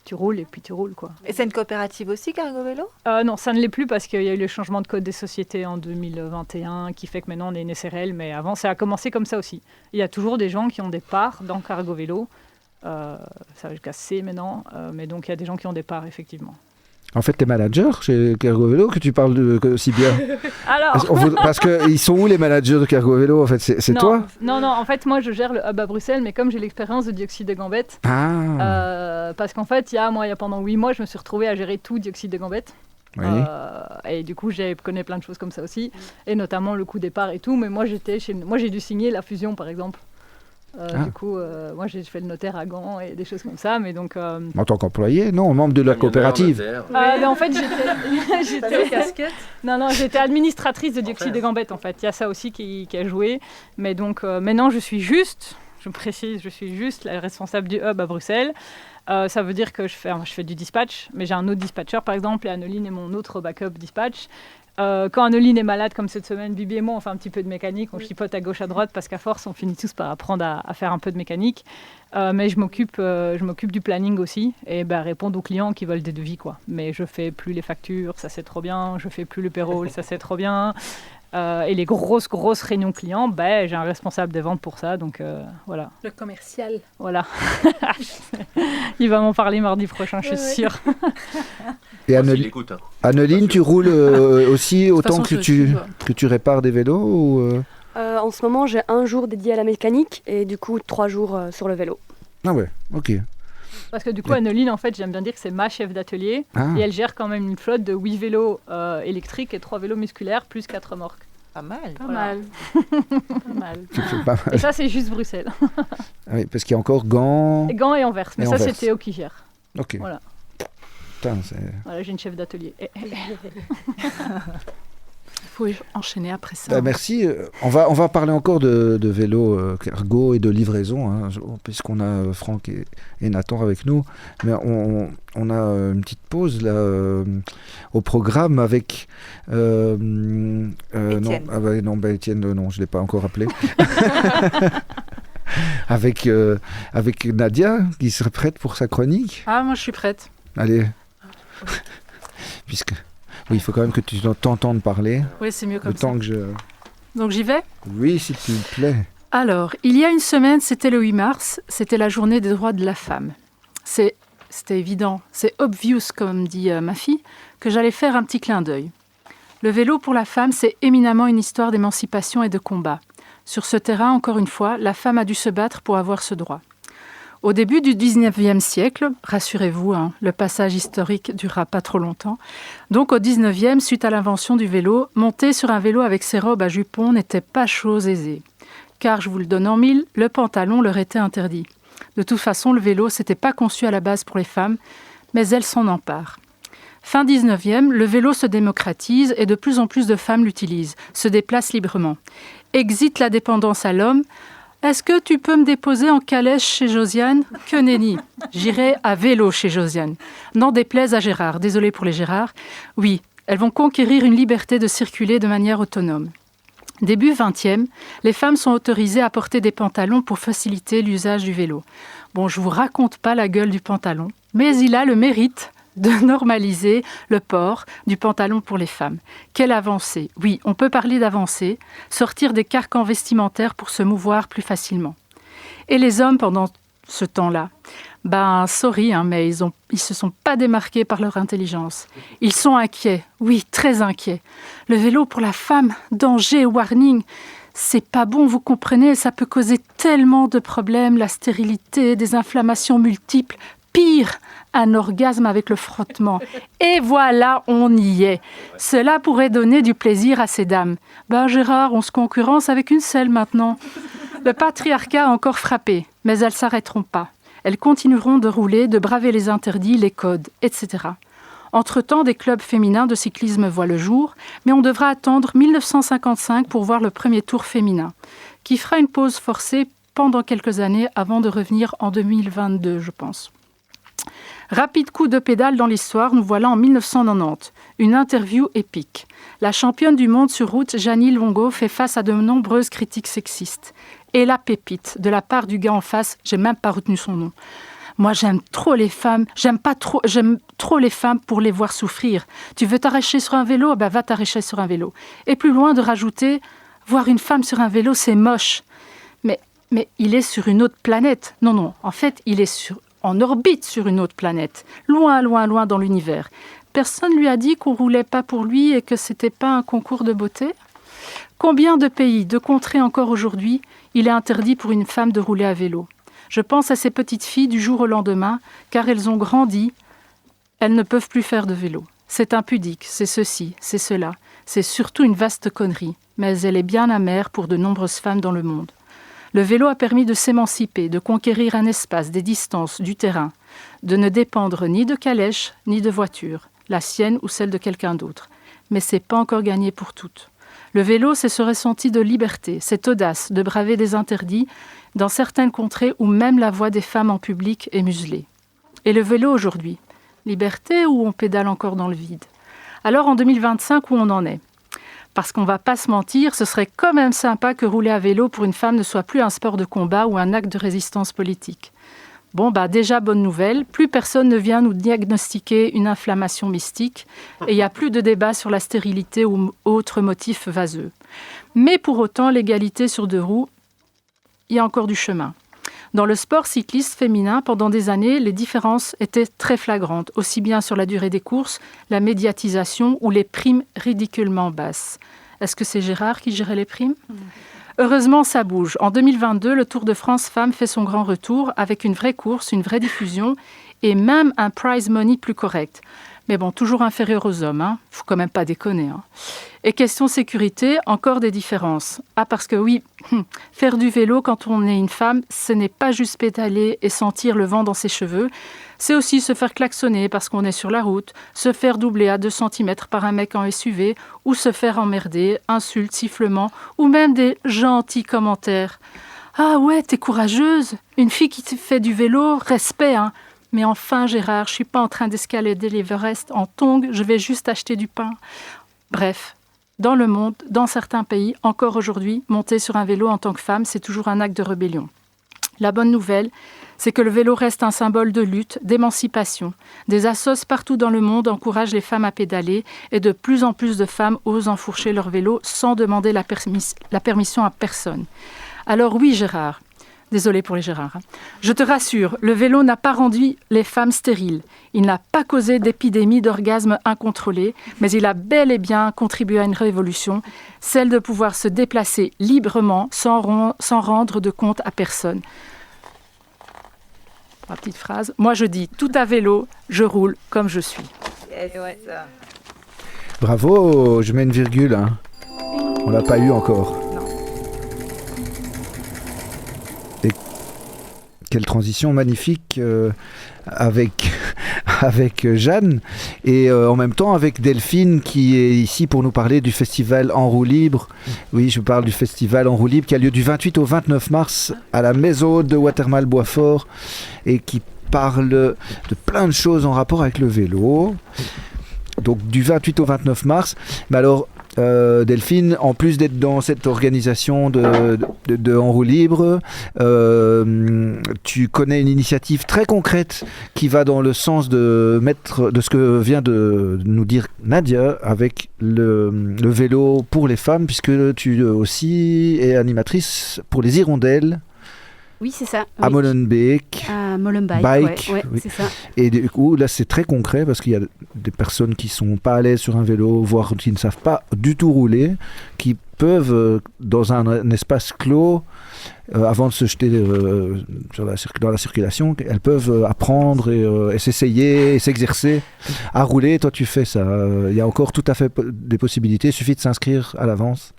[SPEAKER 1] Tu roules et puis tu roules, quoi.
[SPEAKER 5] Et c'est une coopérative aussi, Cargo Vélo ?
[SPEAKER 1] Non, ça ne l'est plus parce qu'il y a eu le changement de code des sociétés en 2021 qui fait que maintenant on est une SRL, mais avant ça a commencé comme ça aussi. Il y a toujours des gens qui ont des parts dans Cargo Vélo, ça va jusqu'à C maintenant, mais donc il y a des gens qui ont des parts, effectivement.
[SPEAKER 2] En fait, t'es manager chez Cargo Vélo que tu parles si bien.
[SPEAKER 1] Alors...
[SPEAKER 2] Parce qu'ils sont où les managers de Cargo Vélo en fait, c'est toi ?
[SPEAKER 1] Non, en fait, moi je gère le hub à Bruxelles, mais comme j'ai l'expérience de dioxyde de gambette, parce qu'en fait, il y a pendant 8 mois, je me suis retrouvée à gérer tout dioxyde de gambette. Oui. Et du coup, je connais plein de choses comme ça aussi, et notamment le coût départ et tout, mais moi j'ai dû signer la fusion, par exemple. Du coup, moi j'ai fait le notaire à Gand et des choses comme ça, mais donc...
[SPEAKER 2] En tant qu'employé, non, membre de la coopérative.
[SPEAKER 1] Mais en fait, j'étais casquette. Non, j'étais administratrice de dioxyde de gambette, en fait. Il y a ça aussi qui a joué. Mais donc, maintenant, je suis juste la responsable du hub à Bruxelles. Ça veut dire que je fais du dispatch, mais j'ai un autre dispatcher, par exemple, et Anneline est mon autre backup dispatch. Quand Anneline est malade, comme cette semaine, Bibi et moi, on fait un petit peu de mécanique, on chipote à gauche, à droite, parce qu'à force, on finit tous par apprendre à faire un peu de mécanique. Mais je m'occupe du planning aussi, et répondre aux clients qui veulent des devis, quoi. Mais je fais plus les factures, ça c'est trop bien, je fais plus le payroll, ça c'est trop bien. Et les grosses réunions clients, j'ai un responsable des ventes pour ça, donc voilà.
[SPEAKER 6] Le commercial.
[SPEAKER 1] Voilà. Il va m'en parler mardi prochain, je suis sûre.
[SPEAKER 2] Et Anneline, tu roules aussi autant que tu répares des vélos ou
[SPEAKER 8] En ce moment, j'ai un jour dédié à la mécanique et du coup 3 jours sur le vélo.
[SPEAKER 2] Ah ouais, ok.
[SPEAKER 1] Parce que du coup, Anneline, en fait, j'aime bien dire que c'est ma chef d'atelier. Et elle gère quand même une flotte de 8 vélos électriques et 3 vélos musculaires, plus 4 remorques.
[SPEAKER 5] Pas mal.
[SPEAKER 6] Pas mal.
[SPEAKER 1] Et ça, c'est juste Bruxelles.
[SPEAKER 2] Oui, parce qu'il y a encore Gand...
[SPEAKER 1] Gand et Anvers. Mais ça, c'est Théo qui gère.
[SPEAKER 2] Ok.
[SPEAKER 1] Voilà.
[SPEAKER 2] Putain,
[SPEAKER 1] voilà, j'ai une chef d'atelier.
[SPEAKER 6] Il faut enchaîner après ça.
[SPEAKER 2] Merci. On va parler encore de vélo cargo et de livraison, hein, puisqu'on a Franck et Nathan avec nous. Mais on a une petite pause là au programme avec
[SPEAKER 5] Étienne.
[SPEAKER 2] Étienne, non, je l'ai pas encore appelé. avec Nadia qui serait prête pour sa chronique.
[SPEAKER 6] Ah, moi je suis prête.
[SPEAKER 2] Allez. Puisque oui, il faut quand même que tu t'entendes parler.
[SPEAKER 6] Oui, c'est mieux comme
[SPEAKER 2] ça.
[SPEAKER 6] Donc j'y vais ?
[SPEAKER 2] Oui, s'il te plaît.
[SPEAKER 6] Alors, il y a une semaine, c'était le 8 mars, c'était la journée des droits de la femme. C'était évident, c'est obvious, comme dit ma fille, que j'allais faire un petit clin d'œil. Le vélo pour la femme, c'est éminemment une histoire d'émancipation et de combat. Sur ce terrain, encore une fois, la femme a dû se battre pour avoir ce droit. Au début du 19e siècle, rassurez-vous, le passage historique durera pas trop longtemps. Donc au 19e, suite à l'invention du vélo, monter sur un vélo avec ses robes à jupons n'était pas chose aisée. Car, je vous le donne en mille, le pantalon leur était interdit. De toute façon, le vélo, c'était pas conçu à la base pour les femmes, mais elles s'en emparent. Fin 19e, le vélo se démocratise et de plus en plus de femmes l'utilisent, se déplacent librement. Exit la dépendance à l'homme. Est-ce que tu peux me déposer en calèche chez Josiane ? Que nenni. J'irai à vélo chez Josiane. N'en déplaise à Gérard. Désolée pour les Gérard. Oui, elles vont conquérir une liberté de circuler de manière autonome. Début 20e, les femmes sont autorisées à porter des pantalons pour faciliter l'usage du vélo. Bon, je ne vous raconte pas la gueule du pantalon, mais il a le mérite de normaliser le port du pantalon pour les femmes. Quelle avancée! Oui, on peut parler d'avancée, sortir des carcans vestimentaires pour se mouvoir plus facilement. Et les hommes, pendant ce temps-là, sorry, mais ils se sont pas démarqués par leur intelligence. Ils sont inquiets, oui, très inquiets. Le vélo pour la femme, danger, warning, c'est pas bon, vous comprenez, ça peut causer tellement de problèmes, la stérilité, des inflammations multiples, pire, un orgasme avec le frottement. Et voilà, on y est. Cela pourrait donner du plaisir à ces dames. Gérard, on se concurrence avec une selle maintenant. Le patriarcat a encore frappé, mais elles ne s'arrêteront pas. Elles continueront de rouler, de braver les interdits, les codes, etc. Entre-temps, des clubs féminins de cyclisme voient le jour, mais on devra attendre 1955 pour voir le premier tour féminin, qui fera une pause forcée pendant quelques années avant de revenir en 2022, je pense. Rapide coup de pédale dans l'histoire, nous voilà en 1990. Une interview épique. La championne du monde sur route, Jeannie Longo, fait face à de nombreuses critiques sexistes. Et la pépite, de la part du gars en face, j'ai même pas retenu son nom. Moi, j'aime trop les femmes, j'aime trop les femmes pour les voir souffrir. Tu veux t'arracher sur un vélo ? Va t'arracher sur un vélo. Et plus loin de rajouter, voir une femme sur un vélo, c'est moche. Mais il est sur une autre planète. Non, en fait, il est en orbite sur une autre planète, loin, loin, loin dans l'univers. Personne lui a dit qu'on roulait pas pour lui et que c'était pas un concours de beauté. Combien de pays, de contrées encore aujourd'hui, il est interdit pour une femme de rouler à vélo ? Je pense à ces petites filles du jour au lendemain, car elles ont grandi, elles ne peuvent plus faire de vélo. C'est impudique, c'est ceci, c'est cela. C'est surtout une vaste connerie, mais elle est bien amère pour de nombreuses femmes dans le monde. Le vélo a permis de s'émanciper, de conquérir un espace, des distances, du terrain, de ne dépendre ni de calèche, ni de voiture, la sienne ou celle de quelqu'un d'autre. Mais c'est pas encore gagné pour toutes. Le vélo, c'est ce ressenti de liberté, cette audace de braver des interdits dans certaines contrées où même la voix des femmes en public est muselée. Et le vélo aujourd'hui, liberté ou on pédale encore dans le vide ? Alors en 2025, où on en est ? Parce qu'on ne va pas se mentir, ce serait quand même sympa que rouler à vélo pour une femme ne soit plus un sport de combat ou un acte de résistance politique. Déjà, bonne nouvelle, plus personne ne vient nous diagnostiquer une inflammation mystique et il n'y a plus de débat sur la stérilité ou autres motifs vaseux. Mais pour autant, l'égalité sur deux roues, il y a encore du chemin. Dans le sport cycliste féminin, pendant des années, les différences étaient très flagrantes, aussi bien sur la durée des courses, la médiatisation ou les primes ridiculement basses. Est-ce que c'est Gérard qui gérait les primes ? Heureusement, ça bouge. En 2022, le Tour de France Femmes fait son grand retour avec une vraie course, une vraie diffusion et même un prize money plus correct. Mais bon, toujours inférieur aux hommes, hein. Faut quand même pas déconner, hein. Et question sécurité, encore des différences. Ah, parce que oui, faire du vélo quand on est une femme, ce n'est pas juste pédaler et sentir le vent dans ses cheveux. C'est aussi se faire klaxonner parce qu'on est sur la route, se faire doubler à 2 cm par un mec en SUV ou se faire emmerder, insultes, sifflements ou même des gentils commentaires. Ah ouais, t'es courageuse. Une fille qui fait du vélo, respect, hein. Mais enfin, Gérard, je suis pas en train d'escalader l'Everest en tongs, je vais juste acheter du pain. Bref, dans le monde, dans certains pays, encore aujourd'hui, monter sur un vélo en tant que femme, c'est toujours un acte de rébellion. La bonne nouvelle, c'est que le vélo reste un symbole de lutte, d'émancipation. Des assos partout dans le monde encouragent les femmes à pédaler et de plus en plus de femmes osent enfourcher leur vélo sans demander la permission à personne. Alors oui, Gérard, désolée pour les Gérard, hein. Je te rassure, le vélo n'a pas rendu les femmes stériles. Il n'a pas causé d'épidémie d'orgasmes incontrôlés, mais il a bel et bien contribué à une révolution, celle de pouvoir se déplacer librement sans rendre de compte à personne. La petite phrase. Moi, je dis tout à vélo, je roule comme je suis.
[SPEAKER 5] Yes, ouais, ça.
[SPEAKER 2] Bravo, je mets une virgule. Hein. On l'a pas eu encore. Et quelle transition magnifique avec Jeanne et en même temps avec Delphine qui est ici pour nous parler du festival En roue libre. Oui, je parle du festival En roue libre qui a lieu du 28 au 29 mars à la Maison de Watermal-Boisfort et qui parle de plein de choses en rapport avec le vélo. Donc du 28 au 29 mars. Mais alors Delphine, en plus d'être dans cette organisation de En roue libre, tu connais une initiative très concrète qui va dans le sens de ce que vient de nous dire Nadia avec le vélo pour les femmes, puisque tu aussi es animatrice pour les Hirondelles.
[SPEAKER 9] Oui, c'est ça.
[SPEAKER 2] À Molenbeek.
[SPEAKER 9] À Molenbeek, ouais,
[SPEAKER 2] oui.
[SPEAKER 9] C'est ça.
[SPEAKER 2] Et du coup, là, c'est très concret parce qu'il y a des personnes qui sont pas à l'aise sur un vélo, voire qui ne savent pas du tout rouler, qui peuvent, dans un espace clos, avant de se jeter dans la circulation, elles peuvent apprendre et s'essayer et s'exercer à rouler. Toi, tu fais ça. Il y a encore tout à fait des possibilités. Il suffit de s'inscrire à l'avance.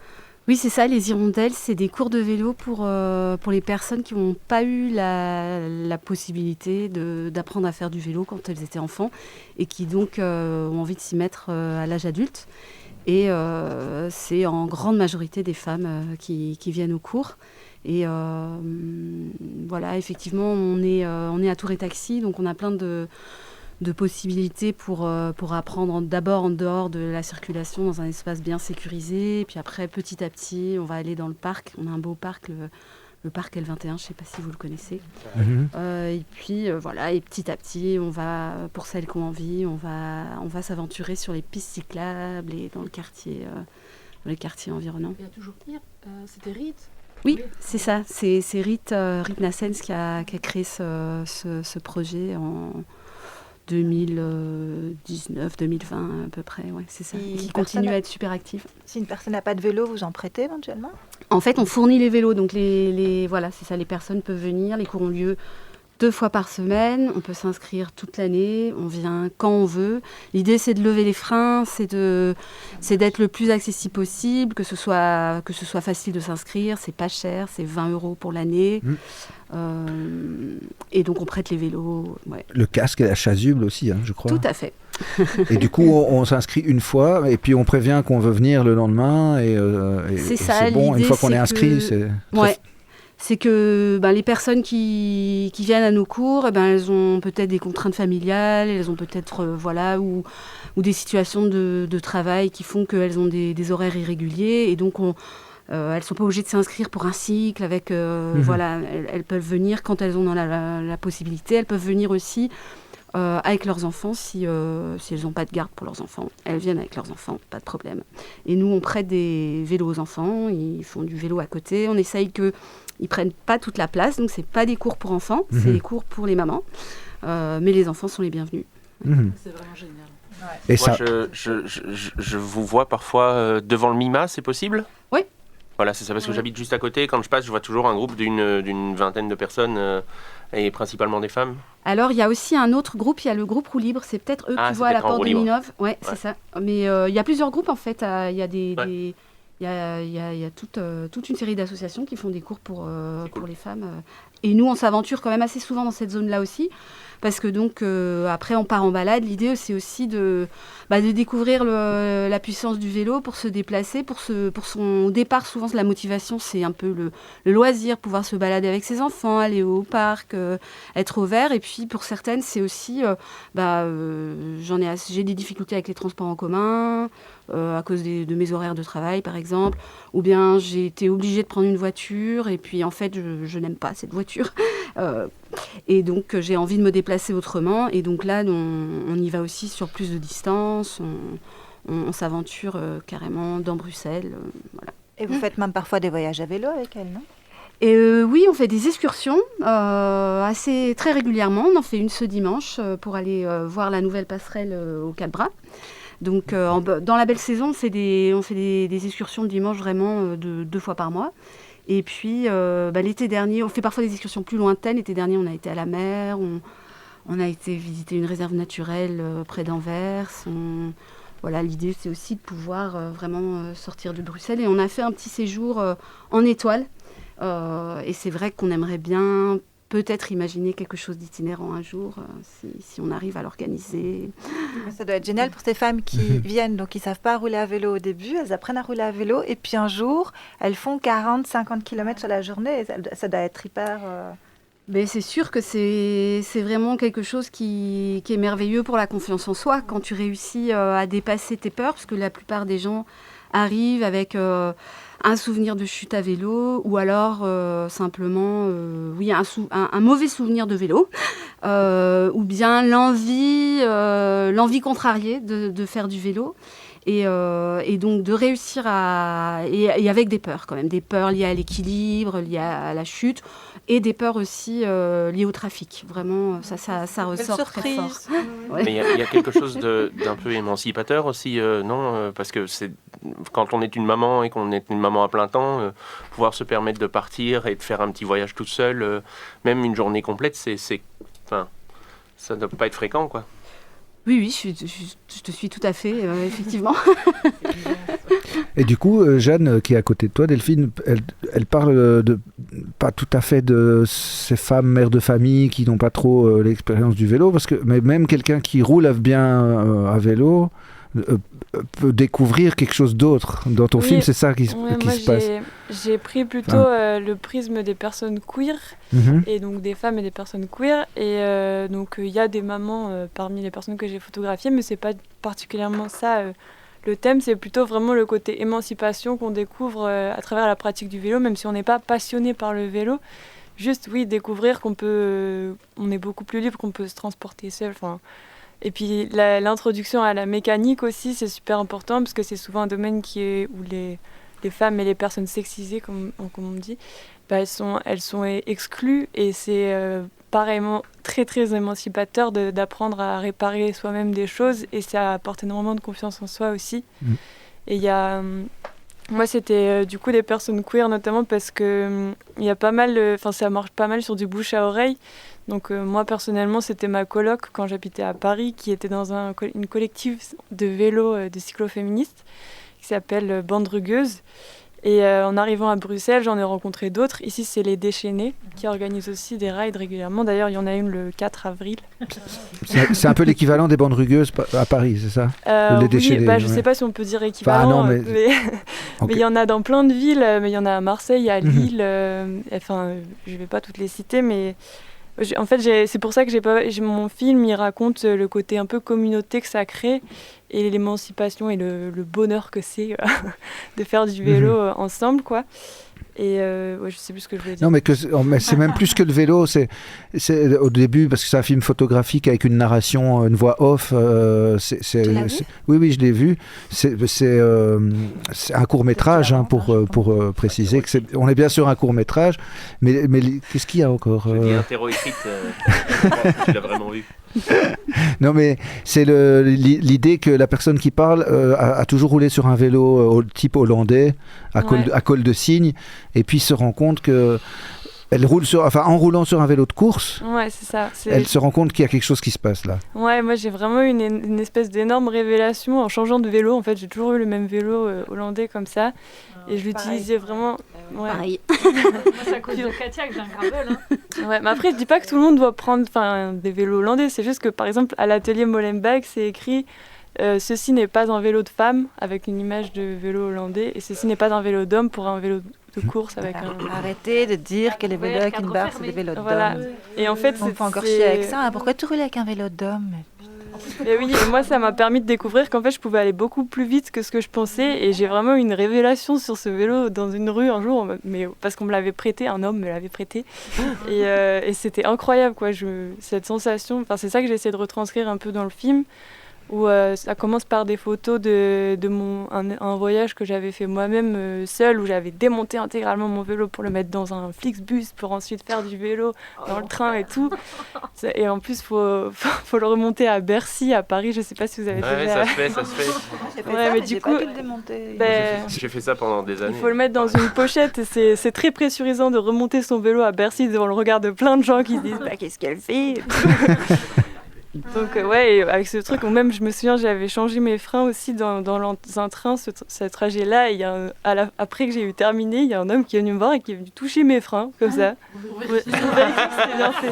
[SPEAKER 9] Oui, c'est ça, les Hirondelles, c'est des cours de vélo pour les personnes qui n'ont pas eu la possibilité d'apprendre à faire du vélo quand elles étaient enfants et qui donc ont envie de s'y mettre à l'âge adulte. Et c'est en grande majorité des femmes qui viennent au cours. Et voilà, effectivement, on est à Tour et Taxi, donc on a plein de possibilités pour apprendre d'abord en dehors de la circulation dans un espace bien sécurisé. Et puis après, petit à petit, on va aller dans le parc. On a un beau parc, le parc L21, je ne sais pas si vous le connaissez. Et puis voilà, et petit à petit, on va, pour celles qui ont envie, on va s'aventurer sur les pistes cyclables et dans les quartiers environnants.
[SPEAKER 6] Il y a toujours pire, c'était Rit.
[SPEAKER 9] Oui, c'est ça. C'est Rit Nassens qui a créé ce projet en 2019, 2020 à peu près, ouais, c'est ça. Qui continue à être super active.
[SPEAKER 5] Si une personne n'a pas de vélo, vous en prêtez éventuellement ?
[SPEAKER 9] En fait, on fournit les vélos, donc voilà, c'est ça. Les personnes peuvent venir, les cours ont lieu 2 fois par semaine. On peut s'inscrire toute l'année. On vient quand on veut. L'idée, c'est de lever les freins, c'est d'être le plus accessible possible, que ce soit facile de s'inscrire. C'est pas cher, c'est 20 € pour l'année. Et donc on prête les vélos. Ouais.
[SPEAKER 2] Le casque et la chasuble aussi, hein, je crois.
[SPEAKER 9] Tout à fait.
[SPEAKER 2] Et du coup, on s'inscrit une fois et puis on prévient qu'on veut venir le lendemain et c'est bon. Une fois qu'on est inscrit, c'est...
[SPEAKER 9] Ouais. C'est que les personnes qui viennent à nos cours, elles ont peut-être des contraintes familiales, elles ont peut-être ou des situations de travail qui font qu'elles ont des horaires irréguliers et donc elles ne sont pas obligées de s'inscrire pour un cycle avec voilà, elles peuvent venir quand elles ont la possibilité. Elles peuvent venir aussi avec leurs enfants si elles n'ont pas de garde pour leurs enfants. Elles viennent avec leurs enfants, pas de problème. Et nous, on prête des vélos aux enfants, ils font du vélo à côté. On essaye qu'ils ne prennent pas toute la place, donc ce n'est pas des cours pour enfants, c'est des cours pour les mamans. Mais les enfants sont les bienvenus.
[SPEAKER 6] C'est vraiment génial.
[SPEAKER 4] Ouais. Et moi, je vous vois parfois devant le MIMA, c'est possible ?
[SPEAKER 9] Oui.
[SPEAKER 4] Voilà, c'est ça, parce que j'habite juste à côté. Quand je passe, je vois toujours un groupe d'une vingtaine de personnes, et principalement des femmes.
[SPEAKER 9] Alors, il y a aussi un autre groupe, il y a le groupe Roue Libre, c'est peut-être eux qui voient à la porte de Ninove. Ouais, c'est ça. Mais il y a plusieurs groupes en fait, il y a il y a toute une série d'associations qui font des cours pour les femmes. Et nous, on s'aventure quand même assez souvent dans cette zone-là aussi. Parce que donc, après, on part en balade. L'idée, c'est aussi de découvrir la puissance du vélo pour se déplacer. Pour son départ, souvent, la motivation, c'est un peu le loisir, pouvoir se balader avec ses enfants, aller au parc, être au vert. Et puis, pour certaines, c'est aussi, j'ai des difficultés avec les transports en commun, à cause de mes horaires de travail, par exemple. Ou bien, j'ai été obligée de prendre une voiture. Et puis, en fait, je n'aime pas cette voiture. Et donc, j'ai envie de me déplacer autrement. Et donc là, on y va aussi sur plus de distance. On s'aventure carrément dans Bruxelles. Voilà.
[SPEAKER 5] Et vous faites même parfois des voyages à vélo avec elle, non ?
[SPEAKER 9] Et oui, on fait des excursions très régulièrement. On en fait une ce dimanche pour aller voir la nouvelle passerelle au Cap-Bras. Donc, dans la belle saison, on fait des excursions le dimanche vraiment 2 fois par mois. Et puis, l'été dernier, on fait parfois des excursions plus lointaines. L'été dernier, on a été à la mer, on a été visiter une réserve naturelle près d'Anvers. Voilà, l'idée, c'est aussi de pouvoir vraiment sortir de Bruxelles. Et on a fait un petit séjour en étoile. Et c'est vrai qu'on aimerait bien peut-être imaginer quelque chose d'itinérant un jour, si on arrive à l'organiser.
[SPEAKER 5] Ça doit être génial pour ces femmes qui viennent, donc qui ne savent pas rouler à vélo au début, elles apprennent à rouler à vélo, et puis un jour, elles font 40-50 km sur la journée, et ça doit être hyper...
[SPEAKER 9] Mais c'est sûr que c'est vraiment quelque chose qui est merveilleux pour la confiance en soi, quand tu réussis à dépasser tes peurs, parce que la plupart des gens arrivent avec... un souvenir de chute à vélo, ou alors simplement un mauvais souvenir de vélo, ou bien l'envie contrariée de faire du vélo, et donc de réussir et avec des peurs quand même, des peurs liées à l'équilibre, liées à la chute, et des peurs aussi liées au trafic. Vraiment, ça ressort très fort.
[SPEAKER 4] Ouais. Mais il y a quelque chose d'un peu émancipateur aussi, non ? Parce que c'est quand on est une maman et qu'on est une maman à plein temps, pouvoir se permettre de partir et de faire un petit voyage toute seule, même une journée complète, ça ne doit pas être fréquent, quoi.
[SPEAKER 9] Oui, je te suis tout à fait, effectivement.
[SPEAKER 2] Et du coup, Jeanne, qui est à côté de toi, Delphine, elle parle pas tout à fait de ces femmes mères de famille qui n'ont pas trop l'expérience du vélo, parce que même quelqu'un qui roule bien à vélo peut découvrir quelque chose d'autre. Dans ton film, c'est ça qui se passe.
[SPEAKER 3] J'ai pris plutôt le prisme des personnes queer, et donc des femmes et des personnes queer. Et donc il y a des mamans parmi les personnes que j'ai photographiées, mais c'est pas particulièrement ça. Le thème, c'est plutôt vraiment le côté émancipation qu'on découvre à travers la pratique du vélo, même si on n'est pas passionné par le vélo. Juste, oui, découvrir on est beaucoup plus libre, qu'on peut se transporter seul. Et puis l'introduction à la mécanique aussi, c'est super important, parce que c'est souvent un domaine où les femmes et les personnes sexisées, comme on dit, elles sont exclues, et c'est pareillement très très émancipateur d'apprendre à réparer soi-même des choses, et ça apporte énormément de confiance en soi aussi. Et il y a... moi, c'était du coup des personnes queer, notamment parce que il y a pas mal... ça marche pas mal sur du bouche à oreille. Donc moi, personnellement, c'était ma coloc quand j'habitais à Paris, qui était dans une collective de vélo de cyclo-féministes qui s'appelle Bande Rugueuse. Et en arrivant à Bruxelles, j'en ai rencontré d'autres. Ici, c'est les Déchaînés qui organisent aussi des rides régulièrement. D'ailleurs, il y en a une le 4 avril.
[SPEAKER 2] C'est un peu l'équivalent des bandes rugueuses à Paris, c'est ça ? Les Déchaînés,
[SPEAKER 3] je ne sais pas si on peut dire équivalent, mais il y en a dans plein de villes. Mais il y en a à Marseille, à Lille. Je ne vais pas toutes les citer, mais... En fait, c'est pour ça que mon film, il raconte le côté un peu communauté que ça crée, et l'émancipation et le bonheur que c'est de faire du vélo ensemble, quoi. Et je sais plus ce que je voulais dire.
[SPEAKER 2] Non, mais c'est même plus que le vélo. C'est au début, parce que c'est un film photographique avec une narration, une voix off. Oui, je l'ai vu. C'est un court-métrage, pour préciser. On est bien sûr un court-métrage. Mais qu'est-ce qu'il y a encore
[SPEAKER 4] Je dis interro-écrite. Tu l'as vraiment vu.
[SPEAKER 2] Non, mais c'est l'idée que la personne qui parle a toujours roulé sur un vélo type hollandais à col de cygne, et puis se rend compte que elle roule en roulant sur un vélo de course.
[SPEAKER 3] Ouais, c'est ça.
[SPEAKER 2] Elle se rend compte qu'il y a quelque chose qui se passe là.
[SPEAKER 3] Ouais, moi j'ai vraiment eu une espèce d'énorme révélation en changeant de vélo. En fait, j'ai toujours eu le même vélo hollandais comme ça. Et je l'utilisais vraiment. Ouais.
[SPEAKER 9] Pareil.
[SPEAKER 1] Moi, c'est à cause de Katia que j'ai un gravel.
[SPEAKER 3] Ouais, mais après, je dis pas que tout le monde doit prendre des vélos hollandais. C'est juste que, par exemple, à l'atelier Molenbeek, c'est écrit ceci n'est pas un vélo de femme avec une image de vélo hollandais, et ceci n'est pas un vélo d'homme pour un vélo de course avec un.
[SPEAKER 5] Arrêtez de dire que les vélos avec une barre, c'est des vélos d'homme.
[SPEAKER 3] Voilà. Et en fait,
[SPEAKER 5] on peut encore chier avec ça. Hein. Pourquoi tu roules avec un vélo d'homme?
[SPEAKER 3] Et oui, et moi ça m'a permis de découvrir qu'en fait je pouvais aller beaucoup plus vite que ce que je pensais, et j'ai vraiment eu une révélation sur ce vélo dans une rue un jour, mais parce qu'on me l'avait prêté, un homme me l'avait prêté, et c'était incroyable quoi, cette sensation, c'est ça que j'ai essayé de retranscrire un peu dans le film, où ça commence par des photos de un voyage que j'avais fait moi-même seule, où j'avais démonté intégralement mon vélo pour le mettre dans un Flixbus pour ensuite faire du vélo dans le train et tout. Et en plus, faut le remonter à Bercy, à Paris. Je sais pas si vous avez déjà...
[SPEAKER 4] Ça se fait.
[SPEAKER 3] Mais du coup,
[SPEAKER 4] j'ai fait ça pendant des années.
[SPEAKER 3] Il faut le mettre dans une pochette, et c'est très pressurisant de remonter son vélo à Bercy devant le regard de plein de gens qui se disent qu'est-ce qu'elle fait. Donc et avec ce truc, même je me souviens, j'avais changé mes freins aussi dans un train, ce trajet-là, et après que j'ai eu terminé, il y a un homme qui est venu me voir et qui est venu toucher mes freins, comme ça. C'était bien fait.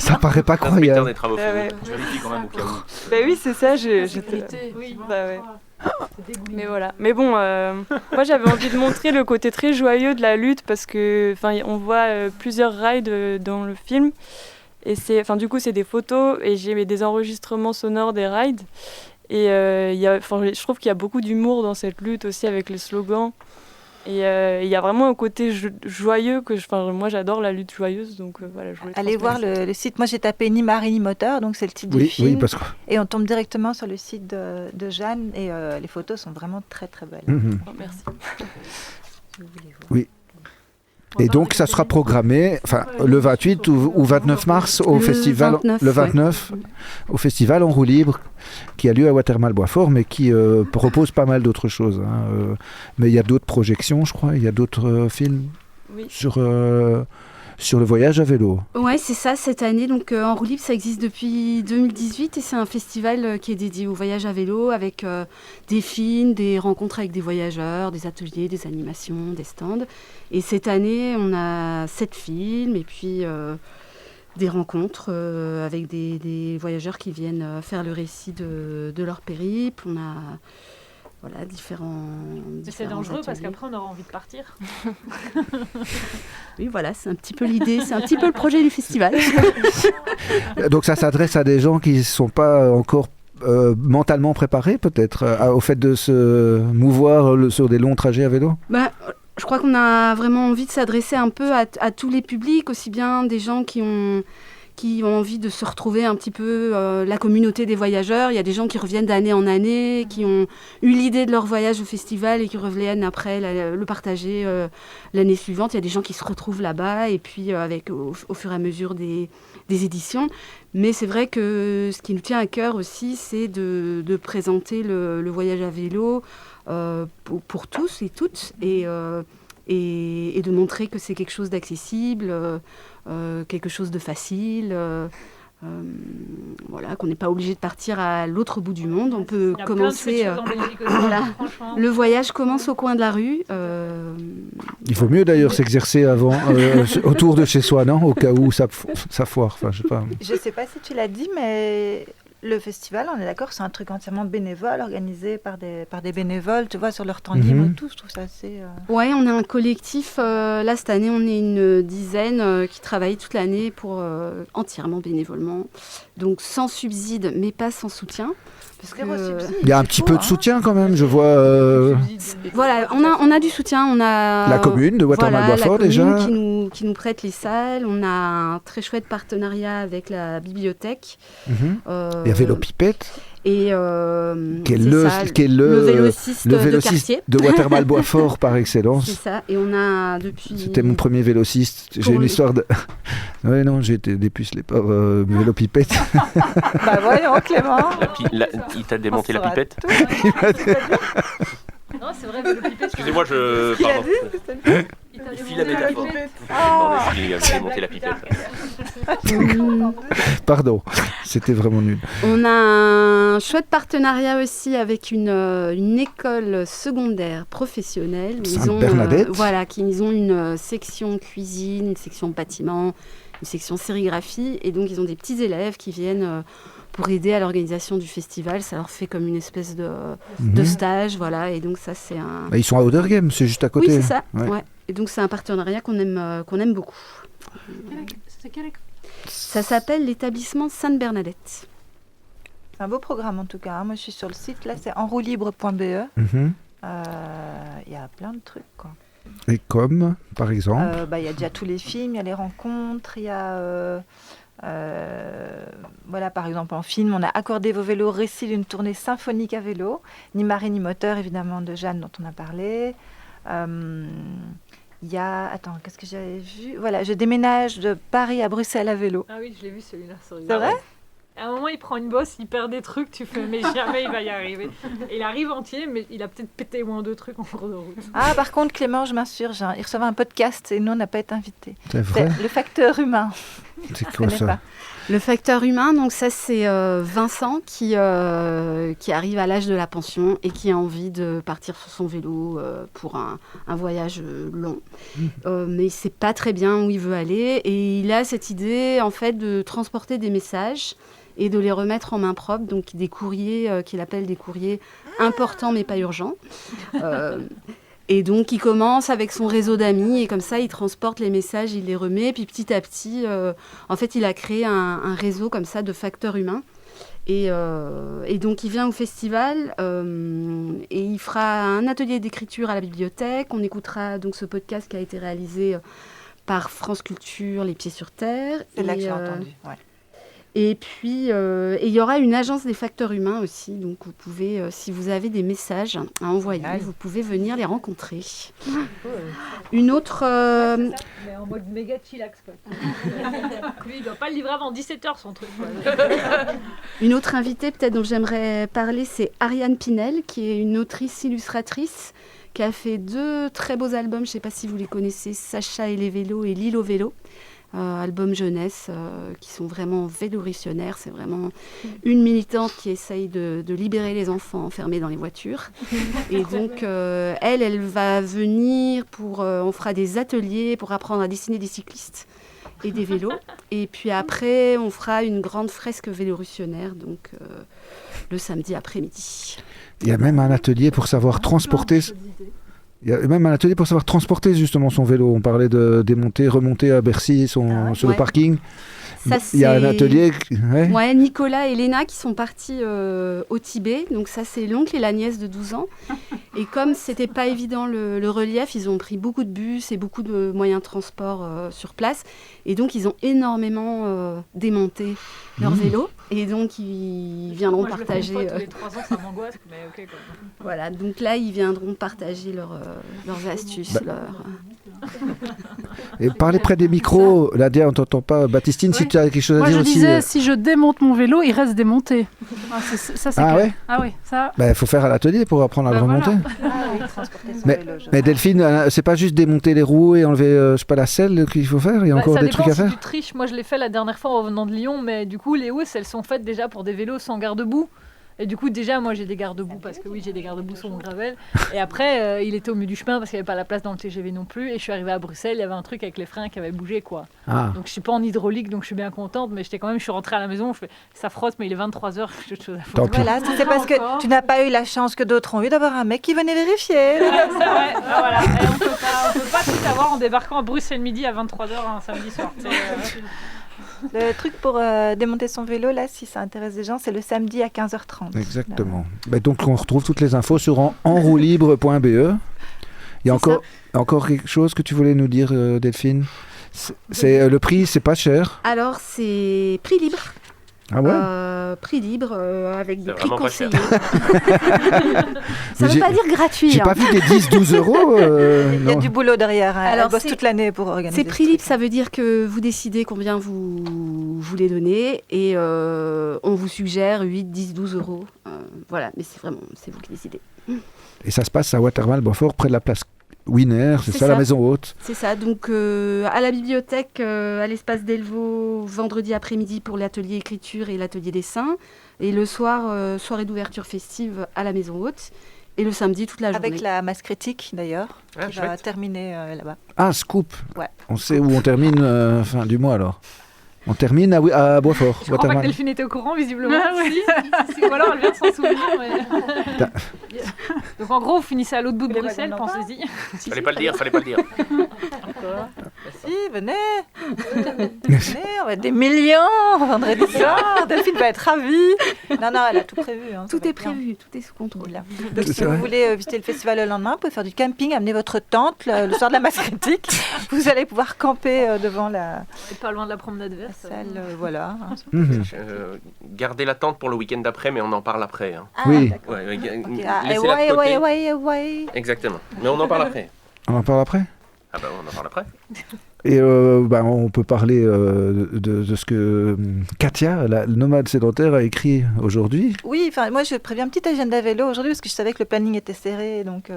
[SPEAKER 2] Ça paraît pas croyable.
[SPEAKER 4] Des travaux je vérifie quand même au cas où.
[SPEAKER 3] Oui, c'est ça, j'étais... Mais voilà. Mais bon, moi j'avais envie de montrer le côté très joyeux de la lutte, parce que on voit plusieurs rides dans le film. Et du coup, c'est des photos, et j'ai des enregistrements sonores des rides. Et je trouve qu'il y a beaucoup d'humour dans cette lutte aussi, avec les slogans. Et il y a vraiment un côté joyeux moi j'adore la lutte joyeuse, donc voilà.
[SPEAKER 5] Allez voir le site. Moi j'ai tapé Ni Mari ni Moteur, donc c'est le titre du film.
[SPEAKER 2] Oui, parce que...
[SPEAKER 5] Et on tombe directement sur le site de Jeanne, et les photos sont vraiment très très belles.
[SPEAKER 3] Merci.
[SPEAKER 2] Oui. Et donc, ça sera programmé le 28 ou 29 mars au festival,
[SPEAKER 9] 29,
[SPEAKER 2] le 29, au festival en roue libre, qui a lieu à Watermal-Boisfort, mais qui propose pas mal d'autres choses. Mais il y a d'autres projections, je crois. Il y a d'autres films sur le voyage à vélo.
[SPEAKER 9] Ouais, c'est ça, cette année. Donc, en roue libre, ça existe depuis 2018, et c'est un festival qui est dédié au voyage à vélo, avec des films, des rencontres avec des voyageurs, des ateliers, des animations, des stands. Et cette année, on a 7 films, et puis des rencontres avec des voyageurs qui viennent faire le récit de leur périple. On a différents
[SPEAKER 1] c'est dangereux
[SPEAKER 9] ateliers.
[SPEAKER 1] parce qu'après on aura envie de partir.
[SPEAKER 9] Oui, voilà, c'est un petit peu l'idée, c'est un petit peu le projet du festival.
[SPEAKER 2] Donc ça s'adresse à des gens qui ne sont pas encore mentalement préparés peut-être au fait de se mouvoir sur des longs trajets à vélo.
[SPEAKER 9] Je crois qu'on a vraiment envie de s'adresser un peu à tous les publics, aussi bien des gens qui ont envie de se retrouver un petit peu la communauté des voyageurs. Il y a des gens qui reviennent d'année en année, qui ont eu l'idée de leur voyage au festival et qui reviennent après le partager l'année suivante. Il y a des gens qui se retrouvent là-bas, et puis au fur et à mesure des éditions. Mais c'est vrai que ce qui nous tient à cœur aussi, c'est de présenter le voyage à vélo pour tous et toutes, et de montrer que c'est quelque chose d'accessible, quelque chose de facile, qu'on n'est pas obligé de partir à l'autre bout du monde. On peut commencer. Le voyage commence au coin de la rue.
[SPEAKER 2] Il faut mieux d'ailleurs s'exercer avant, autour de chez soi, non ? Au cas où ça foire. Je sais pas.
[SPEAKER 5] Je sais pas si tu l'as dit, mais le festival, on est d'accord, c'est un truc entièrement bénévole, organisé par des bénévoles, tu vois, sur leur temps libre et tout. Je trouve ça assez...
[SPEAKER 9] Ouais, on a un collectif. Là, cette année, on est une dizaine qui travaille toute l'année entièrement bénévolement. Donc, sans subside, mais pas sans soutien. Parce
[SPEAKER 2] il y a un petit peu de soutien quand même, je vois.
[SPEAKER 9] Voilà, on a du soutien. On a
[SPEAKER 2] la commune de Watermal-Boisfort déjà.
[SPEAKER 9] Qui nous prête les salles. On a un très chouette partenariat avec la bibliothèque.
[SPEAKER 2] Il y a Vélo Pipette.
[SPEAKER 9] Et
[SPEAKER 2] qui est le
[SPEAKER 9] vélociste de quartier
[SPEAKER 2] de Watermal-Boisfort par excellence.
[SPEAKER 9] C'est ça. Et on a depuis.
[SPEAKER 2] C'était mon premier vélociste. J'ai une histoire de. Ouais, non, j'ai été dépucelé par Vélo Pipette.
[SPEAKER 5] Bah voyons, Clément.
[SPEAKER 4] Il t'a démonté la pipette.
[SPEAKER 1] Non, c'est vrai, Vélo Pipette.
[SPEAKER 4] Excusez-moi, pardon. Il file la métaphore. Il a démonté la pipette.
[SPEAKER 2] Pardon, c'était vraiment nul.
[SPEAKER 9] On a un chouette partenariat aussi avec une école secondaire professionnelle.
[SPEAKER 2] Sainte-Bernadette.
[SPEAKER 9] Ils ont une section cuisine, une section bâtiment, une section sérigraphie. Et donc, ils ont des petits élèves qui viennent pour aider à l'organisation du festival. Ça leur fait comme une espèce de stage. Voilà. Et donc, ça, c'est un...
[SPEAKER 2] Ils sont à Ouderghem, c'est juste à côté.
[SPEAKER 9] Oui, c'est ça. Ouais. Et donc, c'est un partenariat qu'on aime beaucoup.
[SPEAKER 1] C'est quelle école ?
[SPEAKER 9] Ça s'appelle l'établissement Sainte-Bernadette.
[SPEAKER 5] C'est un beau programme en tout cas. Moi, je suis sur le site. Là, c'est enroulibre.be. Il y a plein de trucs, quoi.
[SPEAKER 2] Et comme, par exemple
[SPEAKER 5] il y a déjà tous les films, il y a les rencontres, il y a... voilà, par exemple, en film, on a Accordé vos vélos, récit d'une tournée symphonique à vélo. Ni marée ni moteur, évidemment, de Jeanne, dont on a parlé. Il y a... Attends, qu'est-ce que j'avais vu ? Voilà, je déménage de Paris à Bruxelles à vélo.
[SPEAKER 1] Ah oui, je l'ai vu celui-là.
[SPEAKER 5] C'est vrai ?
[SPEAKER 1] À un moment, il prend une bosse, il perd des trucs, tu fais, mais jamais il va y arriver. Et il arrive entier, mais il a peut-être pété moins de trucs en cours de route.
[SPEAKER 5] Ah, par contre, Clément, je m'insurge. Il recevait un podcast et nous, on n'a pas été invités.
[SPEAKER 2] C'est vrai ?
[SPEAKER 5] Le facteur humain.
[SPEAKER 2] C'est quoi ça ?
[SPEAKER 9] Le facteur humain, donc ça, c'est Vincent qui arrive à l'âge de la pension et qui a envie de partir sur son vélo pour un voyage long. Mais il ne sait pas très bien où il veut aller et il a cette idée, en fait, de transporter des messages et de les remettre en main propre, donc des courriers qu'il appelle des courriers importants mais pas urgents. Et donc, il commence avec son réseau d'amis et comme ça, il transporte les messages, il les remet. Puis petit à petit, en fait, il a créé un réseau comme ça de facteurs humains. Et donc, il vient au festival et il fera un atelier d'écriture à la bibliothèque. On écoutera donc ce podcast qui a été réalisé par France Culture, Les Pieds sur Terre.
[SPEAKER 5] C'est là que j'ai entendu, ouais.
[SPEAKER 9] Et puis, il y aura une agence des facteurs humains aussi. Donc, vous pouvez, si vous avez des messages à envoyer, vous pouvez venir les rencontrer. Une autre...
[SPEAKER 1] Mais en mode méga chillax, quoi. Lui, il ne doit pas le livrer avant 17h, son truc.
[SPEAKER 9] Une autre invitée, peut-être, dont j'aimerais parler, c'est Ariane Pinel, qui est une autrice-illustratrice, qui a fait 2 très beaux albums. Je ne sais pas si vous les connaissez, Sacha et les vélos et L'île au vélo. Albums jeunesse qui sont vraiment vélorissionnaires. C'est vraiment une militante qui essaye de libérer les enfants enfermés dans les voitures. Et donc, elle va venir on fera des ateliers pour apprendre à dessiner des cyclistes et des vélos. Et puis après, on fera une grande fresque vélorissionnaire, donc le samedi après-midi.
[SPEAKER 2] Il y a même un atelier pour savoir transporter... Il y a même un atelier pour savoir transporter justement son vélo. On parlait de démonter, remonter à Bercy sur le parking.
[SPEAKER 9] Ça,
[SPEAKER 2] il y a un atelier.
[SPEAKER 9] Ouais, Nicolas et Léna qui sont partis au Tibet. Donc ça, c'est l'oncle et la nièce de 12 ans. Et comme c'était pas évident le relief, ils ont pris beaucoup de bus et beaucoup de moyens de transport sur place. Et donc, ils ont énormément démonté leur vélo. Et donc, ils viendront partager...
[SPEAKER 1] Moi, je le fais une fois tous les 3 ans, ça m'angoisse, mais ok, quoi.
[SPEAKER 9] Voilà, donc là, ils viendront partager leurs astuces.
[SPEAKER 2] Et parlez près des micros. Nadia, on ne t'entend pas. Baptistine, si tu as quelque chose à dire aussi...
[SPEAKER 6] Moi, je disais, si je démonte mon vélo, il reste démonté. Ça, c'est clair.
[SPEAKER 2] Ouais.
[SPEAKER 6] Ah oui, ça...
[SPEAKER 2] Il faut faire à l'atelier pour apprendre à le remonter.
[SPEAKER 5] Voilà. Ah oui, transporter son vélo.
[SPEAKER 2] Mais Delphine, c'est pas juste démonter les roues et enlever, je sais pas, la selle qu'il faut faire. Il y a encore des trucs à faire.
[SPEAKER 1] Ça dépend si tu triches. Moi, je l'ai fait la dernière fois en revenant de Lyon, mais du coup, les housses, elles sont faites déjà pour des vélos sans garde-boue. Et du coup, déjà, moi, j'ai des garde-boue parce que oui, j'ai des garde-boue sur mon gravel. Et après, il était au milieu du chemin parce qu'il n'y avait pas la place dans le TGV non plus. Et je suis arrivée à Bruxelles, il y avait un truc avec les freins qui avaient bougé, quoi.
[SPEAKER 2] Ah.
[SPEAKER 1] Donc, je suis pas en hydraulique, donc je suis bien contente. Mais je suis rentrée à la maison, ça frotte, mais il est 23h, j'ai autre chose à faire.
[SPEAKER 5] Voilà, c'est parce que tu n'as pas eu la chance que d'autres ont eu d'avoir un mec qui venait vérifier.
[SPEAKER 1] C'est vrai, voilà. Et on peut pas tout avoir en débarquant à Bruxelles midi à 23h un samedi soir.
[SPEAKER 5] Le truc pour démonter son vélo, là, si ça intéresse des gens, c'est le samedi à 15h30.
[SPEAKER 2] Exactement. Donc on retrouve toutes les infos sur enroulibre.be. Il y a encore quelque chose que tu voulais nous dire, Delphine? C'est le prix, c'est pas cher?
[SPEAKER 9] Alors, c'est prix libre.
[SPEAKER 2] Ah ouais?
[SPEAKER 9] Prix libre avec des prix
[SPEAKER 4] vraiment pas cher.
[SPEAKER 9] conseillés. Ça ne veut pas dire gratuit.
[SPEAKER 2] J'ai pas vu des 10-12 euros.
[SPEAKER 5] Il y a du boulot derrière.
[SPEAKER 9] Alors,
[SPEAKER 5] elle bosse toute l'année pour organiser.
[SPEAKER 9] C'est prix libre, ça veut dire que vous décidez combien vous voulez donner et on vous suggère 8, 10, 12 euros. Voilà, mais c'est vous qui décidez.
[SPEAKER 2] Et ça se passe à Waterval-Beaufort, près de la place Wiener, c'est ça la maison haute?
[SPEAKER 9] C'est ça, donc à la bibliothèque, à l'espace Delvaux, vendredi après-midi pour l'atelier écriture et l'atelier dessin, et le soir, soirée d'ouverture festive à la maison haute, et le samedi toute la journée.
[SPEAKER 5] Avec la masse critique d'ailleurs, qui va
[SPEAKER 4] chouette.
[SPEAKER 5] terminer là-bas.
[SPEAKER 2] Ah, scoop.
[SPEAKER 5] Ouais.
[SPEAKER 2] On sait où on termine fin du mois alors. On termine à Boisfort.
[SPEAKER 1] Je crois pas que Delphine était au courant, visiblement. Si, ou alors elle vient de s'en souvenir. Mais... Donc en gros, vous finissez à l'autre bout de Bruxelles, pensez-y.
[SPEAKER 4] Fallait pas le dire.
[SPEAKER 5] Si, venez, on va être des millions vendredi soir. Delphine va être ravie. Non, elle a tout prévu.
[SPEAKER 9] Tout est prévu, tout est sous contrôle.
[SPEAKER 5] Donc si vous voulez visiter le festival le lendemain, vous pouvez faire du camping, amener votre tente le soir de la masse critique. Vous allez pouvoir camper devant la...
[SPEAKER 1] Pas loin de la promenade verte.
[SPEAKER 5] Salle, voilà.
[SPEAKER 4] Gardez la tente pour le week-end d'après, mais on en parle après. Hein.
[SPEAKER 2] Oui.
[SPEAKER 4] Laissez-la de côté. Exactement. Mais on en parle après.
[SPEAKER 2] On en parle après?
[SPEAKER 4] Ah ben on en parle après.
[SPEAKER 2] Et on peut parler de ce que Katia, la nomade sédentaire, a écrit aujourd'hui.
[SPEAKER 5] Oui, enfin moi je préviens un petit agenda vélo aujourd'hui parce que je savais que le planning était serré, donc...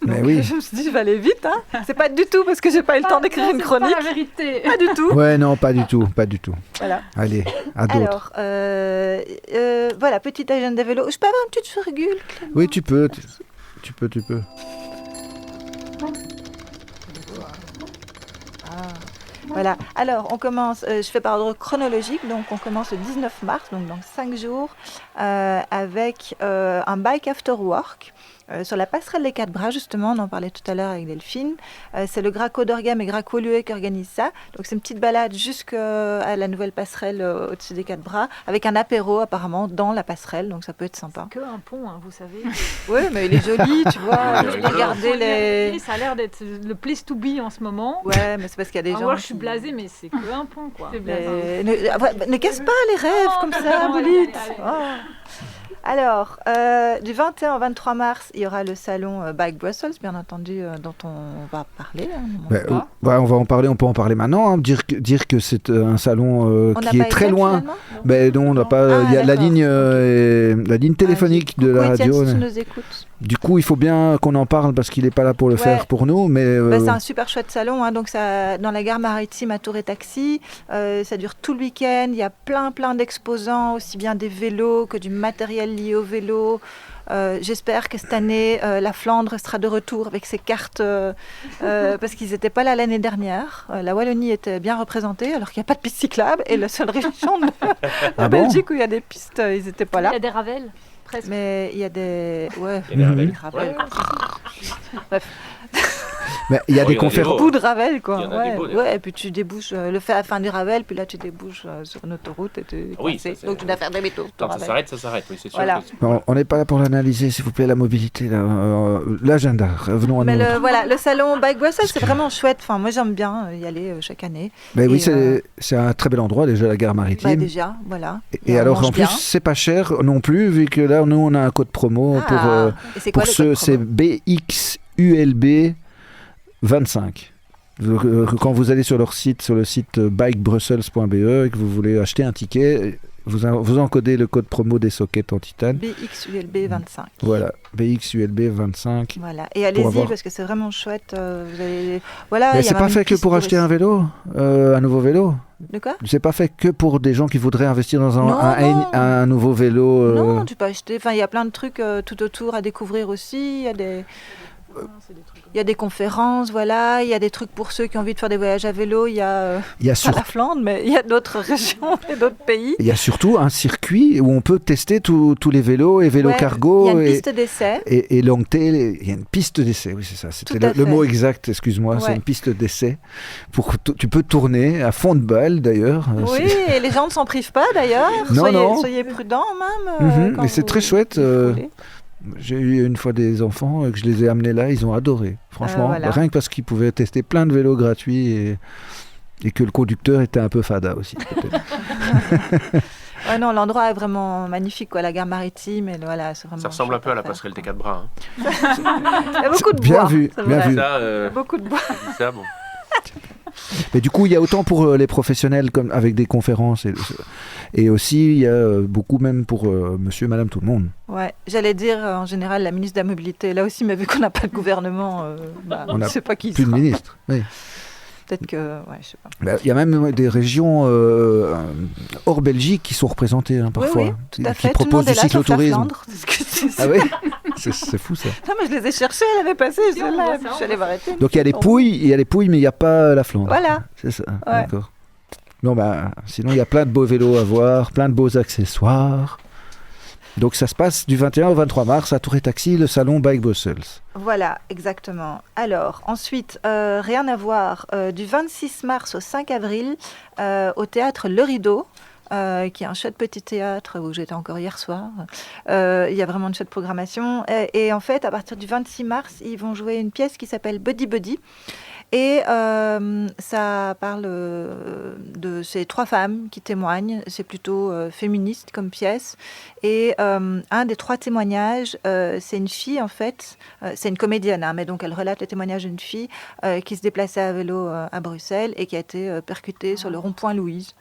[SPEAKER 2] Mais oui.
[SPEAKER 5] Je me suis dit, je vais aller vite. Hein. C'est pas du tout parce que j'ai pas eu le temps d'écrire une chronique.
[SPEAKER 1] C'est pas la vérité.
[SPEAKER 5] Pas du tout.
[SPEAKER 2] Ouais, non, pas du tout.
[SPEAKER 5] Voilà.
[SPEAKER 2] Allez, à d'autres.
[SPEAKER 5] Alors, voilà, petit agenda vélo. Je peux avoir une petite virgule, Clément?
[SPEAKER 2] Oui, tu peux. Tu peux.
[SPEAKER 5] Voilà. Alors, on commence, je fais par ordre chronologique, donc on commence le 19 mars, donc dans 5 jours, avec un bike after work. Sur la passerelle des 4 bras, justement, on en parlait tout à l'heure avec Delphine. C'est le Graco d'Orgam et Graco Lué qui organisent ça. Donc c'est une petite balade jusqu'à la nouvelle passerelle au-dessus des 4 bras, avec un apéro apparemment dans la passerelle, donc ça peut être sympa.
[SPEAKER 1] C'est que un pont, hein, vous savez.
[SPEAKER 5] Oui, mais il est joli, tu vois. Regardez les...
[SPEAKER 1] Ça a l'air d'être le place to be en ce moment.
[SPEAKER 5] Ouais, mais c'est parce qu'il y a des gens...
[SPEAKER 1] Moi, je suis blasée, mais c'est que un pont, quoi.
[SPEAKER 5] Ne casse pas les rêves comme ça, Bolite. Alors, du 21 au 23 mars, il y aura le salon Bike Brussels, bien entendu, dont on va parler.
[SPEAKER 2] On va en parler, on peut en parler maintenant. Hein. Dire que c'est un salon qui est très loin. Mais non, on n'a pas. Il y a la ligne téléphonique de la radio.
[SPEAKER 5] Tu nous écoutes.
[SPEAKER 2] Du coup, il faut bien qu'on en parle parce qu'il n'est pas là pour le faire pour nous. Mais
[SPEAKER 5] c'est un super chouette salon. Hein, donc ça, dans la gare maritime à Tour et Taxi, ça dure tout le week-end. Il y a plein d'exposants, aussi bien des vélos que du matériel lié au vélo. J'espère que cette année, la Flandre sera de retour avec ses cartes, parce qu'ils n'étaient pas là l'année dernière. La Wallonie était bien représentée, alors qu'il n'y a pas de piste cyclable. Et la seule région de Belgique où il y a des pistes, ils n'étaient pas là.
[SPEAKER 1] Il y a des ravels, presque.
[SPEAKER 5] Mais il y a des... Ouais,
[SPEAKER 4] il y a des
[SPEAKER 5] ravels. Bref.
[SPEAKER 2] Mais il y a des conférences.
[SPEAKER 5] Beaucoup de Ravel, quoi.
[SPEAKER 2] Ouais,
[SPEAKER 5] et puis tu débouches le fait à la fin du Ravel, puis là tu débouches sur une autoroute et tu donc tu dois faire demi-tour.
[SPEAKER 4] Quand ça s'arrête, oui, c'est sûr.
[SPEAKER 5] Voilà.
[SPEAKER 2] On n'est pas là pour l'analyser, s'il vous plaît, la mobilité, l'agenda. Revenons à nous.
[SPEAKER 5] Le salon Bike Brussels, c'est vraiment chouette. Enfin, moi j'aime bien y aller chaque année.
[SPEAKER 2] Mais oui, c'est un très bel endroit déjà, la gare maritime.
[SPEAKER 5] Déjà, voilà.
[SPEAKER 2] Et alors en plus, c'est pas cher non plus, vu que là, nous on a un code promo pour ceux, c'est BXULB 25. Quand vous allez sur leur site, sur le site bikebrussels.be et que vous voulez acheter un ticket, vous encodez le code promo des sockets en titane.
[SPEAKER 5] BXULB 25.
[SPEAKER 2] Voilà, BXULB 25.
[SPEAKER 5] Voilà, et allez-y parce que c'est vraiment chouette. Vous allez... Voilà,
[SPEAKER 2] mais c'est pas fait que pour acheter un vélo, un nouveau vélo.
[SPEAKER 5] De quoi ?
[SPEAKER 2] C'est pas fait que pour des gens qui voudraient investir dans un nouveau vélo.
[SPEAKER 5] Non, tu peux acheter. Enfin, il y a plein de trucs tout autour à découvrir aussi. Il y a des... Il y a des conférences, voilà. Il y a des trucs pour ceux qui ont envie de faire des voyages à vélo. Il y a pas la Flandre, mais il y a d'autres régions et d'autres pays.
[SPEAKER 2] Il y a surtout un circuit où on peut tester tous les vélos et vélos cargo.
[SPEAKER 5] Il y a une piste d'essai.
[SPEAKER 2] Et Longtail, il y a une piste d'essai, oui c'est ça. C'était le mot exact, excuse-moi. Ouais. C'est une piste d'essai. Tu peux tourner à fond de balle d'ailleurs.
[SPEAKER 5] Oui, et les gens ne s'en privent pas d'ailleurs. Soyez prudents même.
[SPEAKER 2] Mais c'est très chouette. J'ai eu une fois des enfants que je les ai amenés là, ils ont adoré. Franchement, rien que parce qu'ils pouvaient tester plein de vélos gratuits et que le conducteur était un peu fada aussi.
[SPEAKER 5] Ouais, non, l'endroit est vraiment magnifique, quoi. La gare maritime, et voilà, c'est vraiment.
[SPEAKER 4] Ça ressemble un peu à la passerelle des 4 bras.
[SPEAKER 5] Il y a beaucoup de bois.
[SPEAKER 2] Bien vu, bien vu.
[SPEAKER 5] Beaucoup de bois.
[SPEAKER 4] Ça, bon.
[SPEAKER 2] Mais du coup, il y a autant pour les professionnels comme avec des conférences et aussi il y a beaucoup même pour monsieur et madame tout le monde.
[SPEAKER 5] Ouais, j'allais dire en général la ministre de la Mobilité là aussi, mais vu qu'on n'a pas de gouvernement, on ne sait pas qui
[SPEAKER 2] plus
[SPEAKER 5] sera.
[SPEAKER 2] De ministre. Oui.
[SPEAKER 5] Peut-être que, je sais pas.
[SPEAKER 2] Il y a même des régions hors Belgique qui sont représentées parfois.
[SPEAKER 5] Oui, tout à fait.
[SPEAKER 2] Qui proposent du cyclotourisme.
[SPEAKER 5] Ah
[SPEAKER 2] oui, c'est fou ça.
[SPEAKER 5] Non, mais je les ai cherchés l'année passée, je suis allée m'arrêter.
[SPEAKER 2] Donc il y a les pouilles, mais il n'y a pas la Flandre.
[SPEAKER 5] Voilà.
[SPEAKER 2] C'est ça, d'accord. Non, sinon il y a plein de beaux vélos à voir, plein de beaux accessoires. Donc ça se passe du 21 au 23 mars à Tour et Taxi, le salon Bike Brussels.
[SPEAKER 5] Voilà, exactement. Alors, ensuite, rien à voir, du 26 mars au 5 avril, au théâtre Le Rideau, qui est un chouette petit théâtre où j'étais encore hier soir. Il y a vraiment une chouette programmation. Et en fait, à partir du 26 mars, ils vont jouer une pièce qui s'appelle Buddy Buddy. Et ça parle de ces 3 femmes qui témoignent. C'est plutôt féministe comme pièce. Et un des 3 témoignages, c'est une fille en fait. C'est une comédienne, mais donc elle relate le témoignage d'une fille qui se déplaçait à vélo à Bruxelles et qui a été percutée sur le rond-point Louise.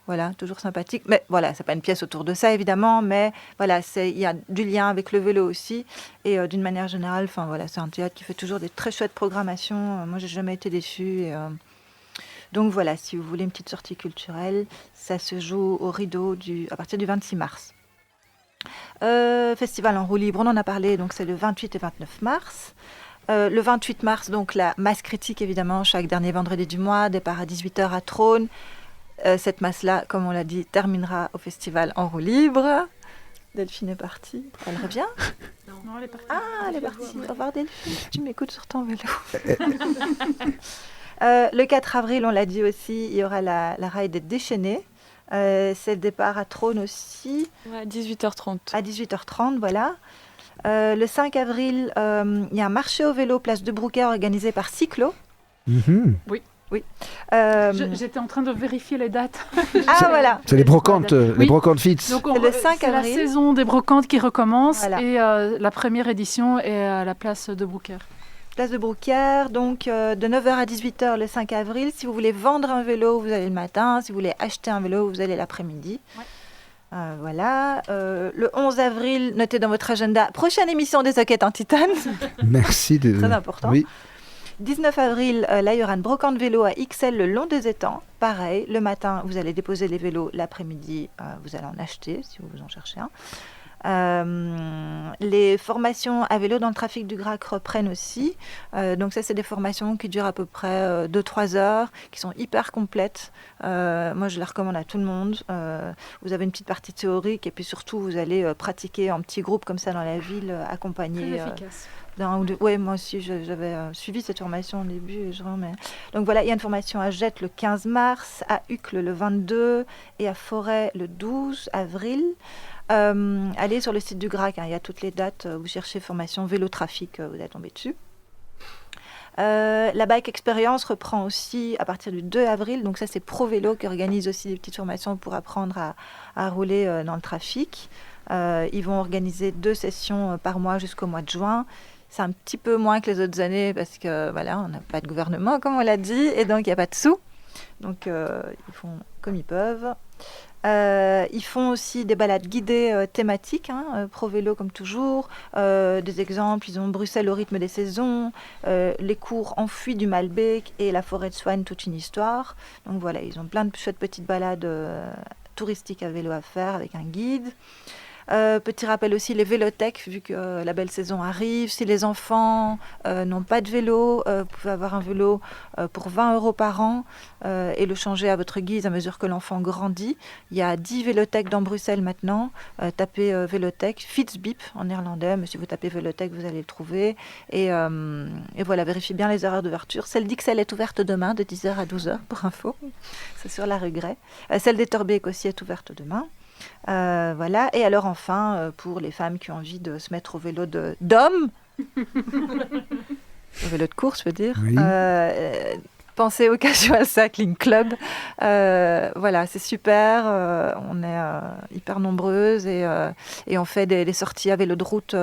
[SPEAKER 5] Voilà, toujours sympathique. Mais voilà, c'est pas une pièce autour de ça, évidemment, mais voilà, il y a du lien avec le vélo aussi. Et d'une manière générale, c'est un théâtre qui fait toujours des très chouettes programmations. Moi, j'ai jamais été déçue. Donc voilà, si vous voulez une petite sortie culturelle, ça se joue au Rideau à partir du 26 mars. Festival en roue libre, on en a parlé, donc c'est le 28 et 29 mars. Le 28 mars, donc la masse critique, évidemment, chaque dernier vendredi du mois, départ à 18h à Trône. Cette masse-là, comme on l'a dit, terminera au festival en roue libre. Delphine est partie. Elle revient ?
[SPEAKER 6] Non, elle est partie.
[SPEAKER 5] Ah, elle est partie. Au revoir Delphine, tu m'écoutes sur ton vélo. Le 4 avril, on l'a dit aussi, il y aura la raille des déchaînés. C'est le départ à Trône aussi.
[SPEAKER 3] Ouais, 18h30.
[SPEAKER 5] À 18h30, voilà. Le 5 avril, il y a un marché au vélo, place de Brouquet, organisé par Cyclo.
[SPEAKER 2] Mm-hmm.
[SPEAKER 5] Oui.
[SPEAKER 6] J'étais en train de vérifier les dates.
[SPEAKER 5] Ah voilà.
[SPEAKER 2] C'est les brocantes, les brocantes Fits.
[SPEAKER 6] Donc
[SPEAKER 5] c'est le 5 avril.
[SPEAKER 6] La saison des brocantes qui recommence et la première édition est à la place de Brouquer.
[SPEAKER 5] Place de Brouquer, donc de 9h à 18h le 5 avril. Si vous voulez vendre un vélo, vous allez le matin. Si vous voulez acheter un vélo, vous allez l'après-midi. Ouais. Voilà. Le 11 avril, notez dans votre agenda, prochaine émission des Hoquettes en titane.
[SPEAKER 2] Merci.
[SPEAKER 5] Très important.
[SPEAKER 2] Oui.
[SPEAKER 5] 19 avril, là, il y aura une brocante vélo à XL le long des étangs. Pareil, le matin, vous allez déposer les vélos. L'après-midi, vous allez en acheter si vous en cherchez un. Les formations à vélo dans le trafic du Grac reprennent aussi. Donc ça, c'est des formations qui durent à peu près 2-3 heures, qui sont hyper complètes. Moi, je les recommande à tout le monde. Vous avez une petite partie théorique et puis surtout, vous allez pratiquer en petits groupes comme ça dans la ville, accompagné.
[SPEAKER 6] Très efficace.
[SPEAKER 5] Oui, moi aussi, j'avais suivi cette formation au début. Donc voilà, il y a une formation à Jette le 15 mars, à Uccle le 22 et à Forêt le 12 avril. Allez sur le site du Grac, il y a toutes les dates. Vous cherchez formation vélo-trafic, vous allez tomber dessus. La Bike Experience reprend aussi à partir du 2 avril. Donc ça, c'est Pro Vélo qui organise aussi des petites formations pour apprendre à rouler dans le trafic. Ils vont organiser 2 sessions par mois jusqu'au mois de juin. C'est un petit peu moins que les autres années parce que voilà, on n'a pas de gouvernement, comme on l'a dit, et donc il n'y a pas de sous. Donc ils font comme ils peuvent. Ils font aussi des balades guidées thématiques, Pro Vélo comme toujours. Des exemples, ils ont Bruxelles au rythme des saisons, les cours Enfuis du Malbec et la forêt de Soigne, toute une histoire. Donc voilà, ils ont plein de chouettes petites balades touristiques à vélo à faire avec un guide. Petit rappel aussi, les vélothèques, vu que la belle saison arrive. Si les enfants n'ont pas de vélo, vous pouvez avoir un vélo pour 20 € par an et le changer à votre guise à mesure que l'enfant grandit. Il y a 10 vélothèques dans Bruxelles maintenant. Tapez vélothèque, Fietsbip en néerlandais, mais si vous tapez vélothèque, vous allez le trouver. Et voilà, vérifiez bien les horaires d'ouverture. Celle d'Ixelles est ouverte demain de 10h à 12h pour info. C'est sur la Regret. Celle d'Etterbeek aussi est ouverte demain. Voilà. Et alors enfin, pour les femmes qui ont envie de se mettre au vélo d'hommes, au vélo de course, je veux dire,
[SPEAKER 2] Oui.
[SPEAKER 5] pensez au Casual Cycling Club. Voilà, c'est super. On est hyper nombreuses et on fait des sorties à vélo de route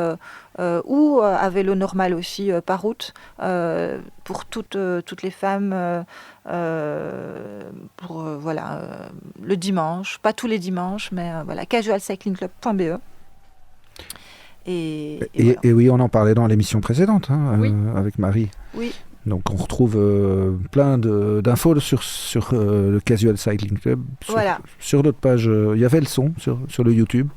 [SPEAKER 5] ou à vélo normal aussi par route pour toutes les femmes pour le dimanche, pas tous les dimanches, mais voilà, casualcyclingclub.be. Et voilà.
[SPEAKER 2] Et oui, on en parlait dans l'émission précédente
[SPEAKER 5] Oui.
[SPEAKER 2] avec Marie.
[SPEAKER 5] Oui.
[SPEAKER 2] Donc on retrouve plein d'infos sur le Casual Cycling Club.
[SPEAKER 5] Voilà.
[SPEAKER 2] Sur notre page, il y avait le son sur le YouTube.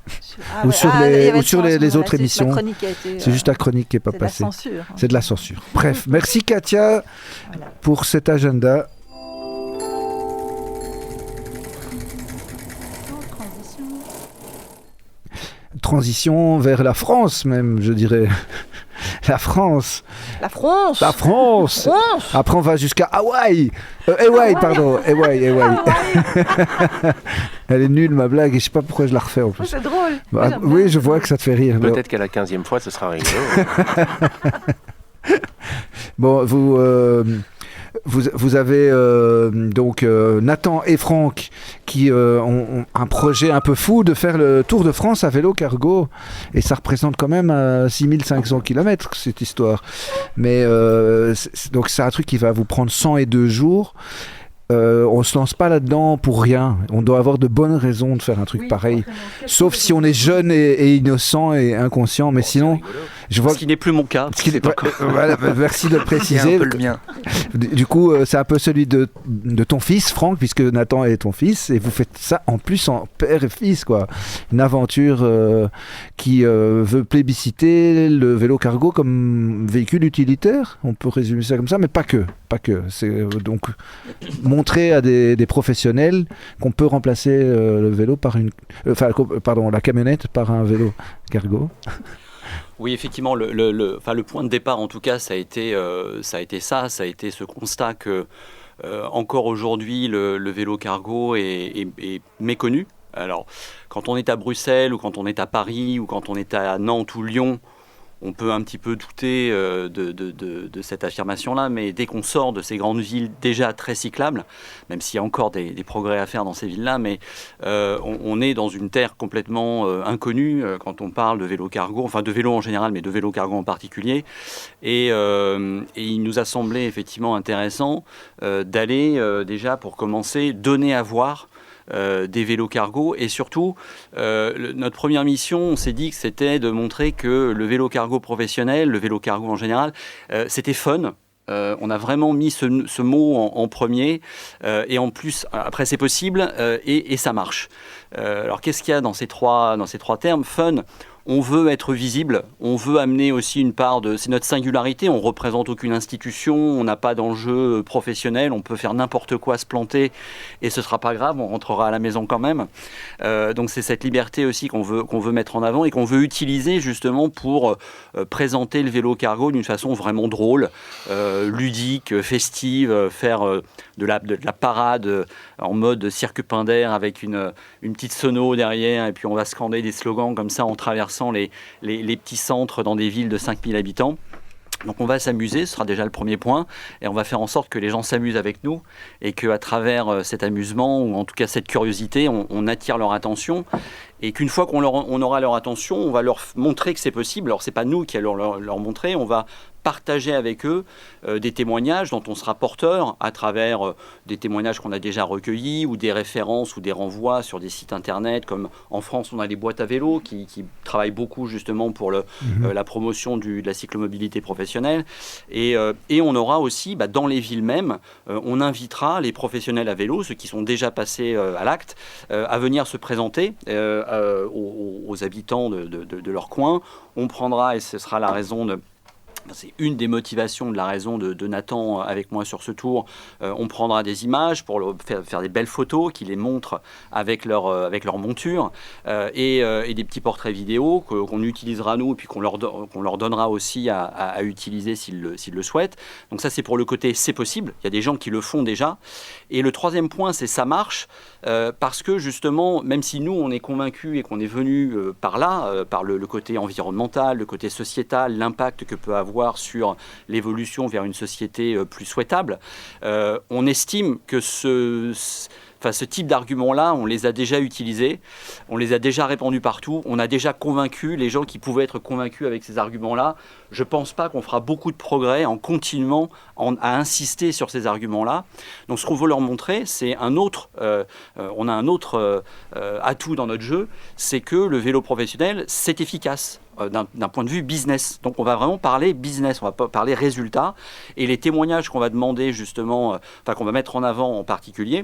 [SPEAKER 5] Ah
[SPEAKER 2] Ou
[SPEAKER 5] ouais.
[SPEAKER 2] sur
[SPEAKER 5] Ah, il y avait
[SPEAKER 2] ou
[SPEAKER 5] le
[SPEAKER 2] sur
[SPEAKER 5] son,
[SPEAKER 2] les
[SPEAKER 5] voilà,
[SPEAKER 2] autres
[SPEAKER 5] c'est
[SPEAKER 2] émissions.
[SPEAKER 5] la chronique qui a été,
[SPEAKER 2] C'est juste la chronique qui n'est pas
[SPEAKER 5] c'est de la
[SPEAKER 2] passée.
[SPEAKER 5] censure.
[SPEAKER 2] C'est de la censure. Bref, merci Katia
[SPEAKER 5] Voilà.
[SPEAKER 2] pour cet agenda. Transition vers la France même, je dirais. La France.
[SPEAKER 5] La France.
[SPEAKER 2] La France.
[SPEAKER 5] France.
[SPEAKER 2] Après, on va jusqu'à Hawaï. Hawaï, pardon. Hawaï. Elle est nulle, ma blague, et je sais pas pourquoi je la refais en
[SPEAKER 5] Oh,
[SPEAKER 2] plus.
[SPEAKER 5] c'est drôle.
[SPEAKER 2] Bah,
[SPEAKER 5] J'aime
[SPEAKER 2] oui,
[SPEAKER 5] bien.
[SPEAKER 2] je vois que ça te fait rire.
[SPEAKER 4] Peut-être qu'à la 15e fois, ce sera rigolo.
[SPEAKER 2] Bon, vous avez donc Nathan et Franck qui ont un projet un peu fou de faire le Tour de France à vélo cargo, et ça représente quand même 6500 km cette histoire, mais donc c'est un truc qui va vous prendre 102 jours. On se lance pas là-dedans pour rien. On doit avoir de bonnes raisons de faire un truc pareil. Sauf si on est jeune et innocent et inconscient. Mais sinon, je vois
[SPEAKER 7] Ce qui n'est plus mon cas.
[SPEAKER 2] ce qui n'est pas- voilà, merci de le
[SPEAKER 10] C'est
[SPEAKER 2] préciser.
[SPEAKER 10] un peu le mien.
[SPEAKER 2] Du coup, c'est un peu celui de ton fils, Franck, puisque Nathan est ton fils, et vous faites ça en plus en père et fils, quoi. Une aventure qui veut plébisciter le vélo cargo comme véhicule utilitaire. On peut résumer ça comme ça, mais pas que. C'est donc montrer à des professionnels qu'on peut remplacer le vélo par la camionnette par un vélo cargo.
[SPEAKER 7] Oui, effectivement, le point de départ, en tout cas, ça a été ce constat que encore aujourd'hui, le vélo cargo est méconnu. Alors, quand on est à Bruxelles ou quand on est à Paris ou quand on est à Nantes ou Lyon, on peut un petit peu douter de cette affirmation-là, mais dès qu'on sort de ces grandes villes déjà très cyclables, même s'il y a encore des progrès à faire dans ces villes-là, mais on est dans une terre complètement inconnue quand on parle de vélo cargo, enfin de vélo en général, mais de vélo cargo en particulier. Et il nous a semblé effectivement intéressant d'aller déjà, pour commencer, donner à voir des vélos cargo, et surtout notre première mission, on s'est dit que c'était de montrer que le vélo cargo professionnel, le vélo cargo en général, c'était fun. On a vraiment mis ce mot en premier, et en plus après c'est possible, et ça marche. Alors qu'est-ce qu'il y a dans ces trois termes? Fun. On veut être visible, on veut amener aussi une part de... C'est notre singularité, on ne représente aucune institution, on n'a pas d'enjeu professionnel, on peut faire n'importe quoi, se planter, et ce ne sera pas grave, on rentrera à la maison quand même. Donc c'est cette liberté aussi qu'on veut mettre en avant et qu'on veut utiliser justement pour présenter le vélo cargo d'une façon vraiment drôle, ludique, festive, faire de la parade en mode cirque Pinder avec une petite sono derrière, et puis on va scander des slogans comme ça en traversant les petits centres dans des villes de 5000 habitants. Donc on va s'amuser, ce sera déjà le premier point, et on va faire en sorte que les gens s'amusent avec nous, et qu'à travers cet amusement, ou en tout cas cette curiosité, on attire leur attention, et qu'une fois qu'on aura leur attention, on va leur montrer que c'est possible. Alors c'est pas nous qui allons leur montrer, on va partager avec eux des témoignages dont on sera porteur à travers des témoignages qu'on a déjà recueillis ou des références ou des renvois sur des sites internet, comme en France on a les boîtes à vélo qui travaillent beaucoup justement pour la promotion de la cyclomobilité professionnelle, et on aura aussi dans les villes mêmes, on invitera les professionnels à vélo, ceux qui sont déjà passés à l'acte, à venir se présenter aux habitants de leur coin. On prendra, et ce sera la raison c'est une des motivations de la raison de Nathan avec moi sur ce tour. On prendra des images pour faire des belles photos qui les montrent avec leur monture et des petits portraits vidéo qu'on utilisera nous et puis qu'on leur donnera aussi à utiliser s'ils le souhaitent. Donc ça, c'est pour le côté c'est possible. Il y a des gens qui le font déjà. Et le troisième point, c'est ça marche parce que justement, même si nous on est convaincus et qu'on est venu par là, par le côté environnemental, le côté sociétal, l'impact que peut avoir sur l'évolution vers une société plus souhaitable, on estime que ce type d'arguments-là, on les a déjà utilisés, on les a déjà répandus partout, on a déjà convaincu les gens qui pouvaient être convaincus avec ces arguments-là. Je ne pense pas qu'on fera beaucoup de progrès en continuant à insister sur ces arguments-là. Donc ce qu'on veut leur montrer, c'est on a un autre atout dans notre jeu, c'est que le vélo professionnel, c'est efficace d'un point de vue business. Donc on va vraiment parler business, on va pas parler résultats. Et les témoignages qu'on va demander justement, qu'on va mettre en avant en particulier,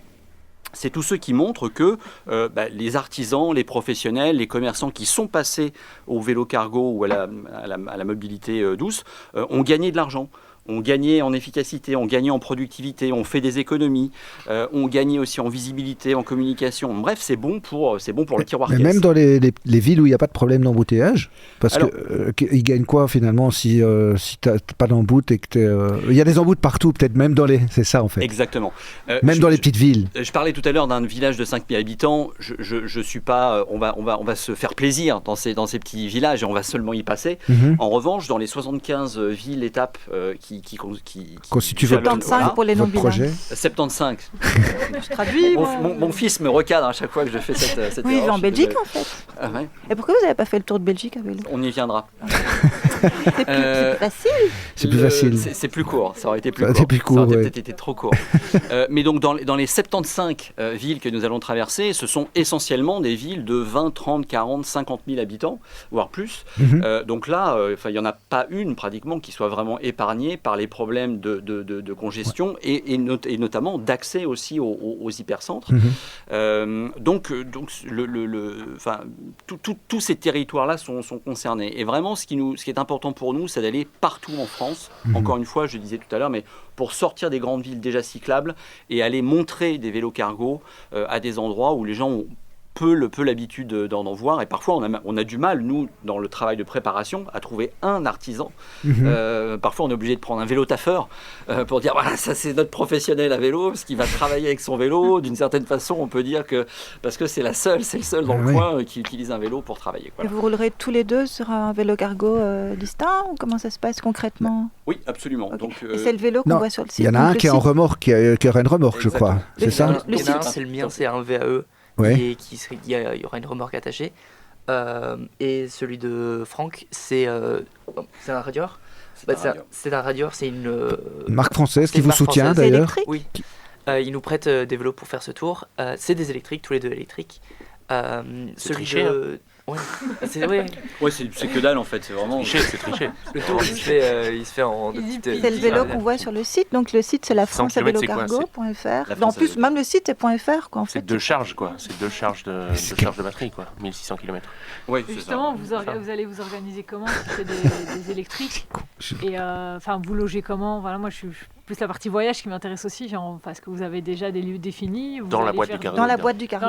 [SPEAKER 7] c'est tous ceux qui montrent que les artisans, les professionnels, les commerçants qui sont passés au vélo cargo ou à la mobilité douce ont gagné de l'argent. On gagnait en efficacité, on gagnait en productivité, on fait des économies, on gagnait aussi en visibilité, en communication. Bref, c'est bon pour le tiroir caisse.
[SPEAKER 2] Mais même dans les villes où il n'y a pas de problème d'embouteillage, parce qu'ils gagnent quoi finalement si tu n'as pas d'emboute et que il y a des emboutes partout, peut-être même c'est ça en fait.
[SPEAKER 7] Exactement.
[SPEAKER 2] Même dans les petites villes.
[SPEAKER 7] Je parlais tout à l'heure d'un village de 5000 habitants. Je suis pas. On va se faire plaisir dans ces petits villages et on va seulement y passer. En revanche, dans les 75 villes étapes qui
[SPEAKER 2] constitue
[SPEAKER 5] 75 pour les non-bilingues.
[SPEAKER 7] 75.
[SPEAKER 5] Je traduis.
[SPEAKER 7] Mon fils me recadre à chaque fois que je fais cette
[SPEAKER 5] oui, il est en Belgique en fait.
[SPEAKER 7] Ah ouais.
[SPEAKER 5] Et pourquoi vous n'avez pas fait le tour de Belgique à vélo?
[SPEAKER 7] On y viendra.
[SPEAKER 5] C'est plus facile.
[SPEAKER 2] C'est plus facile.
[SPEAKER 7] C'est plus court. Ça aurait été plus
[SPEAKER 2] court.
[SPEAKER 7] Ça aurait peut-être été trop court. Mais donc dans les 75 villes que nous allons traverser, ce sont essentiellement des villes de 20, 30, 40, 50 000 habitants, voire plus. Donc là, il n'y en a pas une pratiquement qui soit vraiment épargnée par les problèmes de congestion et notamment d'accès aussi aux hypercentres. Donc tous ces territoires-là sont concernés. Et vraiment, ce qui est important pour nous, c'est d'aller partout en France. Encore une fois, je disais tout à l'heure, mais pour sortir des grandes villes déjà cyclables et aller montrer des vélos cargo à des endroits où les gens ont peu l'habitude d'en voir, et parfois on a du mal, nous, dans le travail de préparation, à trouver un artisan. Parfois on est obligé de prendre un vélo taffeur pour dire voilà, ça c'est notre professionnel à vélo, parce qu'il va travailler avec son vélo. D'une certaine façon, on peut dire que parce que c'est le seul dans le coin qui utilise un vélo pour travailler. Voilà.
[SPEAKER 5] Et vous roulerez tous les deux sur un vélo cargo distinct, ou comment ça se passe concrètement?
[SPEAKER 7] Oui, absolument.
[SPEAKER 5] Okay.
[SPEAKER 7] Donc,
[SPEAKER 5] et c'est le vélo qu'on voit sur le site.
[SPEAKER 2] Il y en a un qui est en remorque, qui aura une remorque, je crois. C'est ça?
[SPEAKER 10] C'est le mien, c'est un VAE.
[SPEAKER 2] Ouais.
[SPEAKER 10] Il y aura une remorque attachée. Et celui de Franck, c'est un radieur. C'est un radieur, c'est une
[SPEAKER 2] marque française qui vous soutient d'ailleurs.
[SPEAKER 10] Oui. Ils nous prêtent des vélos pour faire ce tour. C'est des électriques, tous les deux électriques.
[SPEAKER 4] C'est triché.
[SPEAKER 10] Ouais. C'est
[SPEAKER 7] que dalle en fait, c'est vraiment
[SPEAKER 4] c'est triché.
[SPEAKER 10] Le tour il se fait en
[SPEAKER 5] c'est le vélo qu'on voit sur le site, donc le site c'est la franceavelocargo.fr. En plus même le site est .fr quoi en fait.
[SPEAKER 4] C'est 2 charges quoi, c'est 2 charges de batterie quoi, 1600 km.
[SPEAKER 1] Oui, justement, vous allez vous organiser comment si c'est des électriques et vous logez comment? Voilà, moi je suis plus la partie voyage qui m'intéresse aussi, parce que vous avez déjà des lieux définis.
[SPEAKER 4] Dans la boîte du cargo.
[SPEAKER 5] Dans la boîte du cargo.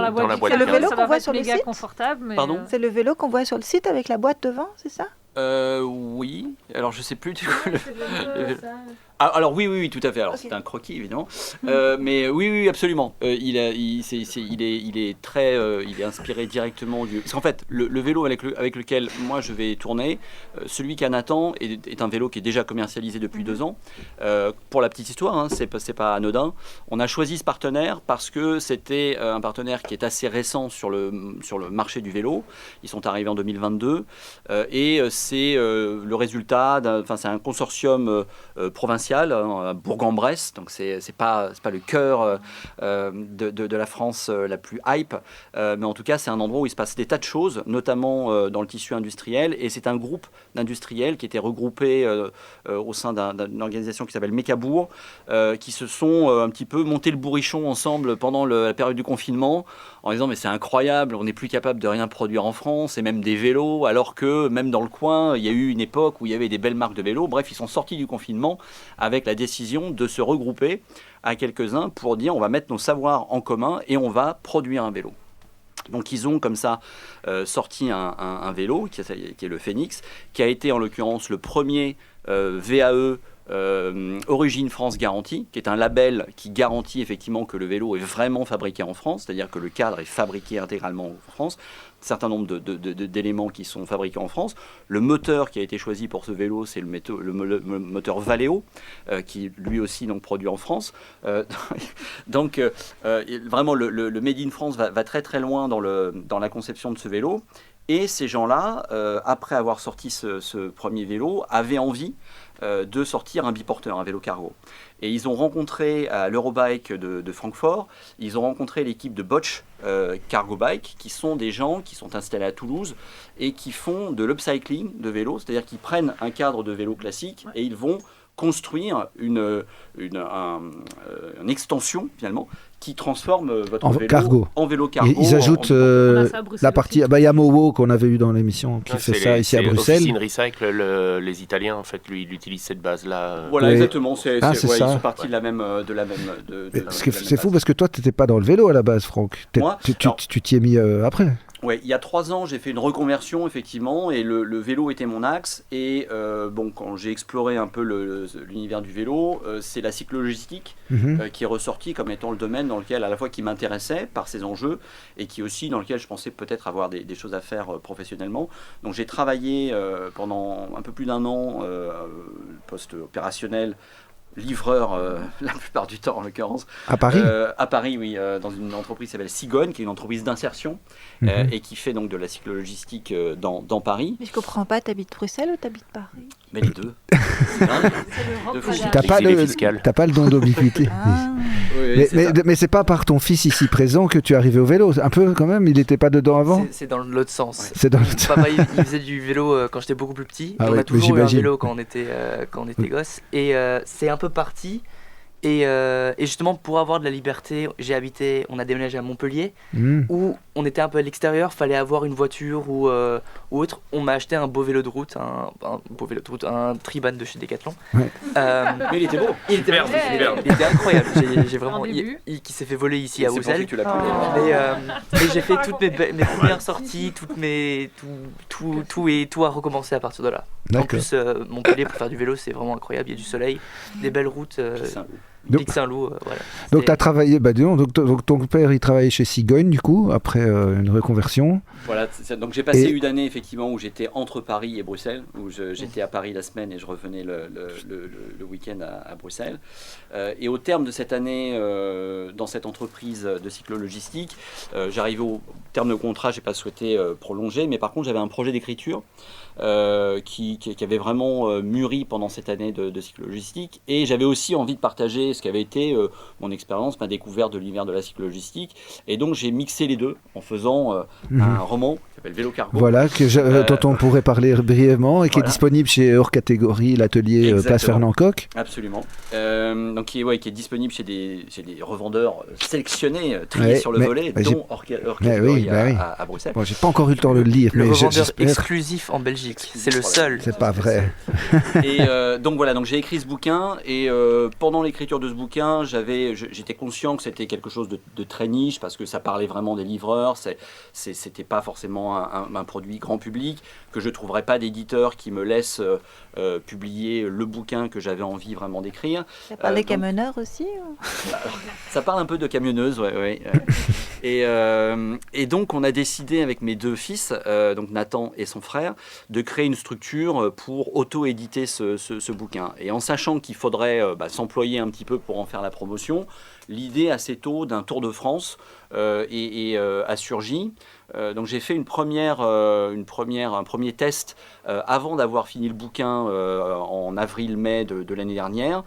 [SPEAKER 1] C'est
[SPEAKER 5] le vélo qu'on voit sur le site.
[SPEAKER 1] Confortable.
[SPEAKER 7] Pardon.
[SPEAKER 5] C'est le vélo qu'on voit sur le site avec la boîte devant, c'est ça?
[SPEAKER 7] Oui. Alors je sais plus du coup. Alors oui, tout à fait. Alors okay. C'est un croquis évidemment, mais oui, absolument. Il est inspiré directement du. Parce qu'en fait, le vélo avec lequel moi je vais tourner, celui qu'a Nathan est un vélo qui est déjà commercialisé depuis 2 ans. Pour la petite histoire, hein, c'est pas anodin. On a choisi ce partenaire parce que c'était un partenaire qui est assez récent sur le marché du vélo. Ils sont arrivés en 2022 et c'est le résultat c'est un consortium provincial à Bourg-en-Bresse, donc c'est pas le cœur de la France la plus hype, mais en tout cas c'est un endroit où il se passe des tas de choses, notamment dans le tissu industriel, et c'est un groupe d'industriels qui était regroupé au sein d'une organisation qui s'appelle Mécabourg, qui se sont un petit peu monté le bourrichon ensemble pendant la période du confinement, en disant mais c'est incroyable, on n'est plus capable de rien produire en France, et même des vélos, alors que même dans le coin, il y a eu une époque où il y avait des belles marques de vélos. Bref, ils sont sortis du confinement avec la décision de se regrouper à quelques-uns pour dire on va mettre nos savoirs en commun et on va produire un vélo. Donc ils ont comme ça sorti un vélo qui est le Phoenix, qui a été en l'occurrence le premier VAE Origine France Garantie, qui est un label qui garantit effectivement que le vélo est vraiment fabriqué en France, c'est-à-dire que le cadre est fabriqué intégralement en France, un certain nombre d'éléments qui sont fabriqués en France. Le moteur qui a été choisi pour ce vélo, c'est le moteur Valeo, qui lui aussi donc produit en France. Donc vraiment le Made in France va très très loin dans la conception de ce vélo. Et ces gens-là, après avoir sorti ce premier vélo, avaient envie de sortir un biporteur, un vélo cargo. Et ils ont rencontré à l'Eurobike de Francfort, ils ont rencontré l'équipe de Bosch Cargo Bike, qui sont des gens qui sont installés à Toulouse et qui font de l'upcycling de vélos, c'est-à-dire qu'ils prennent un cadre de vélo classique et ils vont construire une extension finalement qui transforme votre vélo
[SPEAKER 2] cargo.
[SPEAKER 7] En vélo cargo.
[SPEAKER 2] Ils ajoutent la partie. Il y a Mowo qu'on avait eu dans l'émission qui fait ça ici à Bruxelles.
[SPEAKER 4] Officine Recycle, les Italiens en fait, ils utilisent cette base-là.
[SPEAKER 7] Voilà, exactement.
[SPEAKER 2] Ils
[SPEAKER 7] sont partis de la même.
[SPEAKER 2] C'est fou parce que toi, tu n'étais pas dans le vélo à la base, Franck.
[SPEAKER 7] Moi,
[SPEAKER 2] tu t'y es mis après.
[SPEAKER 7] Ouais, il y a 3 ans, j'ai fait une reconversion effectivement, et le vélo était mon axe. Et quand j'ai exploré un peu l'univers du vélo, c'est la cyclo-logistique qui est ressortie comme étant le domaine dans lequel, à la fois, qui m'intéressait par ses enjeux et qui aussi dans lequel je pensais peut-être avoir des choses à faire professionnellement. Donc j'ai travaillé pendant un peu plus d'1 an, post-opérationnel, livreur la plupart du temps en l'occurrence.
[SPEAKER 2] À Paris
[SPEAKER 7] À Paris, oui, dans une entreprise qui s'appelle Cigogne, qui est une entreprise d'insertion et qui fait donc de la cyclo-logistique dans Paris.
[SPEAKER 5] Mais je comprends pas, t'habites Bruxelles ou t'habites Paris?
[SPEAKER 7] Mais les deux.
[SPEAKER 2] T'as pas le don d'obliquité. Mais c'est pas par ton fils ici présent que tu es arrivé au vélo, un peu quand même, il n'était pas dedans avant?
[SPEAKER 10] C'est dans l'autre sens.
[SPEAKER 2] C'est dans l'autre sens.
[SPEAKER 10] Papa il faisait du vélo quand j'étais beaucoup plus petit. On a toujours eu un vélo quand on était gosse. Et c'est un peu parti. Et justement, pour avoir de la liberté, on a déménagé à Montpellier, où on était un peu à l'extérieur, fallait avoir une voiture ou autre. On m'a acheté un beau vélo de route, un Triban de chez Decathlon.
[SPEAKER 2] Ouais.
[SPEAKER 7] Mais il était beau.
[SPEAKER 10] Il était incroyable. J'ai vraiment, qui s'est fait voler ici à Bruxelles. Mais j'ai fait toutes mes premières sorties, tout a recommencé à partir de là. En plus, Montpellier pour faire du vélo, c'est vraiment incroyable. Il y a du soleil, des belles routes. Pic Saint-Loup, voilà.
[SPEAKER 2] Donc tu as travaillé, donc ton père il travaillait chez Cigogne du coup, après une reconversion.
[SPEAKER 7] Voilà, donc j'ai passé une année effectivement où j'étais entre Paris et Bruxelles, où j'étais à Paris la semaine et je revenais le week-end à Bruxelles. Et au terme de cette année, dans cette entreprise de cyclo-logistique, j'arrivais au terme de contrat, je n'ai pas souhaité prolonger, mais par contre j'avais un projet d'écriture qui avait vraiment mûri pendant cette année de cyclo-logistique, et j'avais aussi envie de partager ce qu'avait été mon expérience, ma découverte de l'univers de la cyclo-logistique, et donc j'ai mixé les deux en faisant un roman qui s'appelle Vélo Cargo.
[SPEAKER 2] Voilà, dont on pourrait parler brièvement et qui est disponible chez Hors Catégorie, l'atelier Place Fernand Coq.
[SPEAKER 7] Absolument. Donc qui est disponible chez des revendeurs sélectionnés, triés sur le volet, dont Hors Catégorie à Bruxelles.
[SPEAKER 2] Bon, j'ai pas encore eu le temps de le lire.
[SPEAKER 10] Le revendeur exclusif en Belgique, c'est le seul.
[SPEAKER 2] C'est pas vrai.
[SPEAKER 7] Et donc voilà, donc j'ai écrit ce bouquin, et pendant l'écriture l'écriture de ce bouquin, j'étais conscient que c'était quelque chose de très niche parce que ça parlait vraiment des livreurs. C'était pas forcément un produit grand public, que je trouverais pas d'éditeur qui me laisse publier le bouquin que j'avais envie vraiment d'écrire.
[SPEAKER 5] Ça parle des camionneurs aussi
[SPEAKER 7] Ça parle un peu de camionneuse, ouais. Et donc on a décidé avec mes 2 fils, donc Nathan et son frère, de créer une structure pour auto-éditer ce bouquin. Et en sachant qu'il faudrait s'employer un petit peu pour en faire la promotion, l'idée assez tôt d'un Tour de France a surgi. Donc j'ai fait un premier test avant d'avoir fini le bouquin en avril-mai de l'année dernière,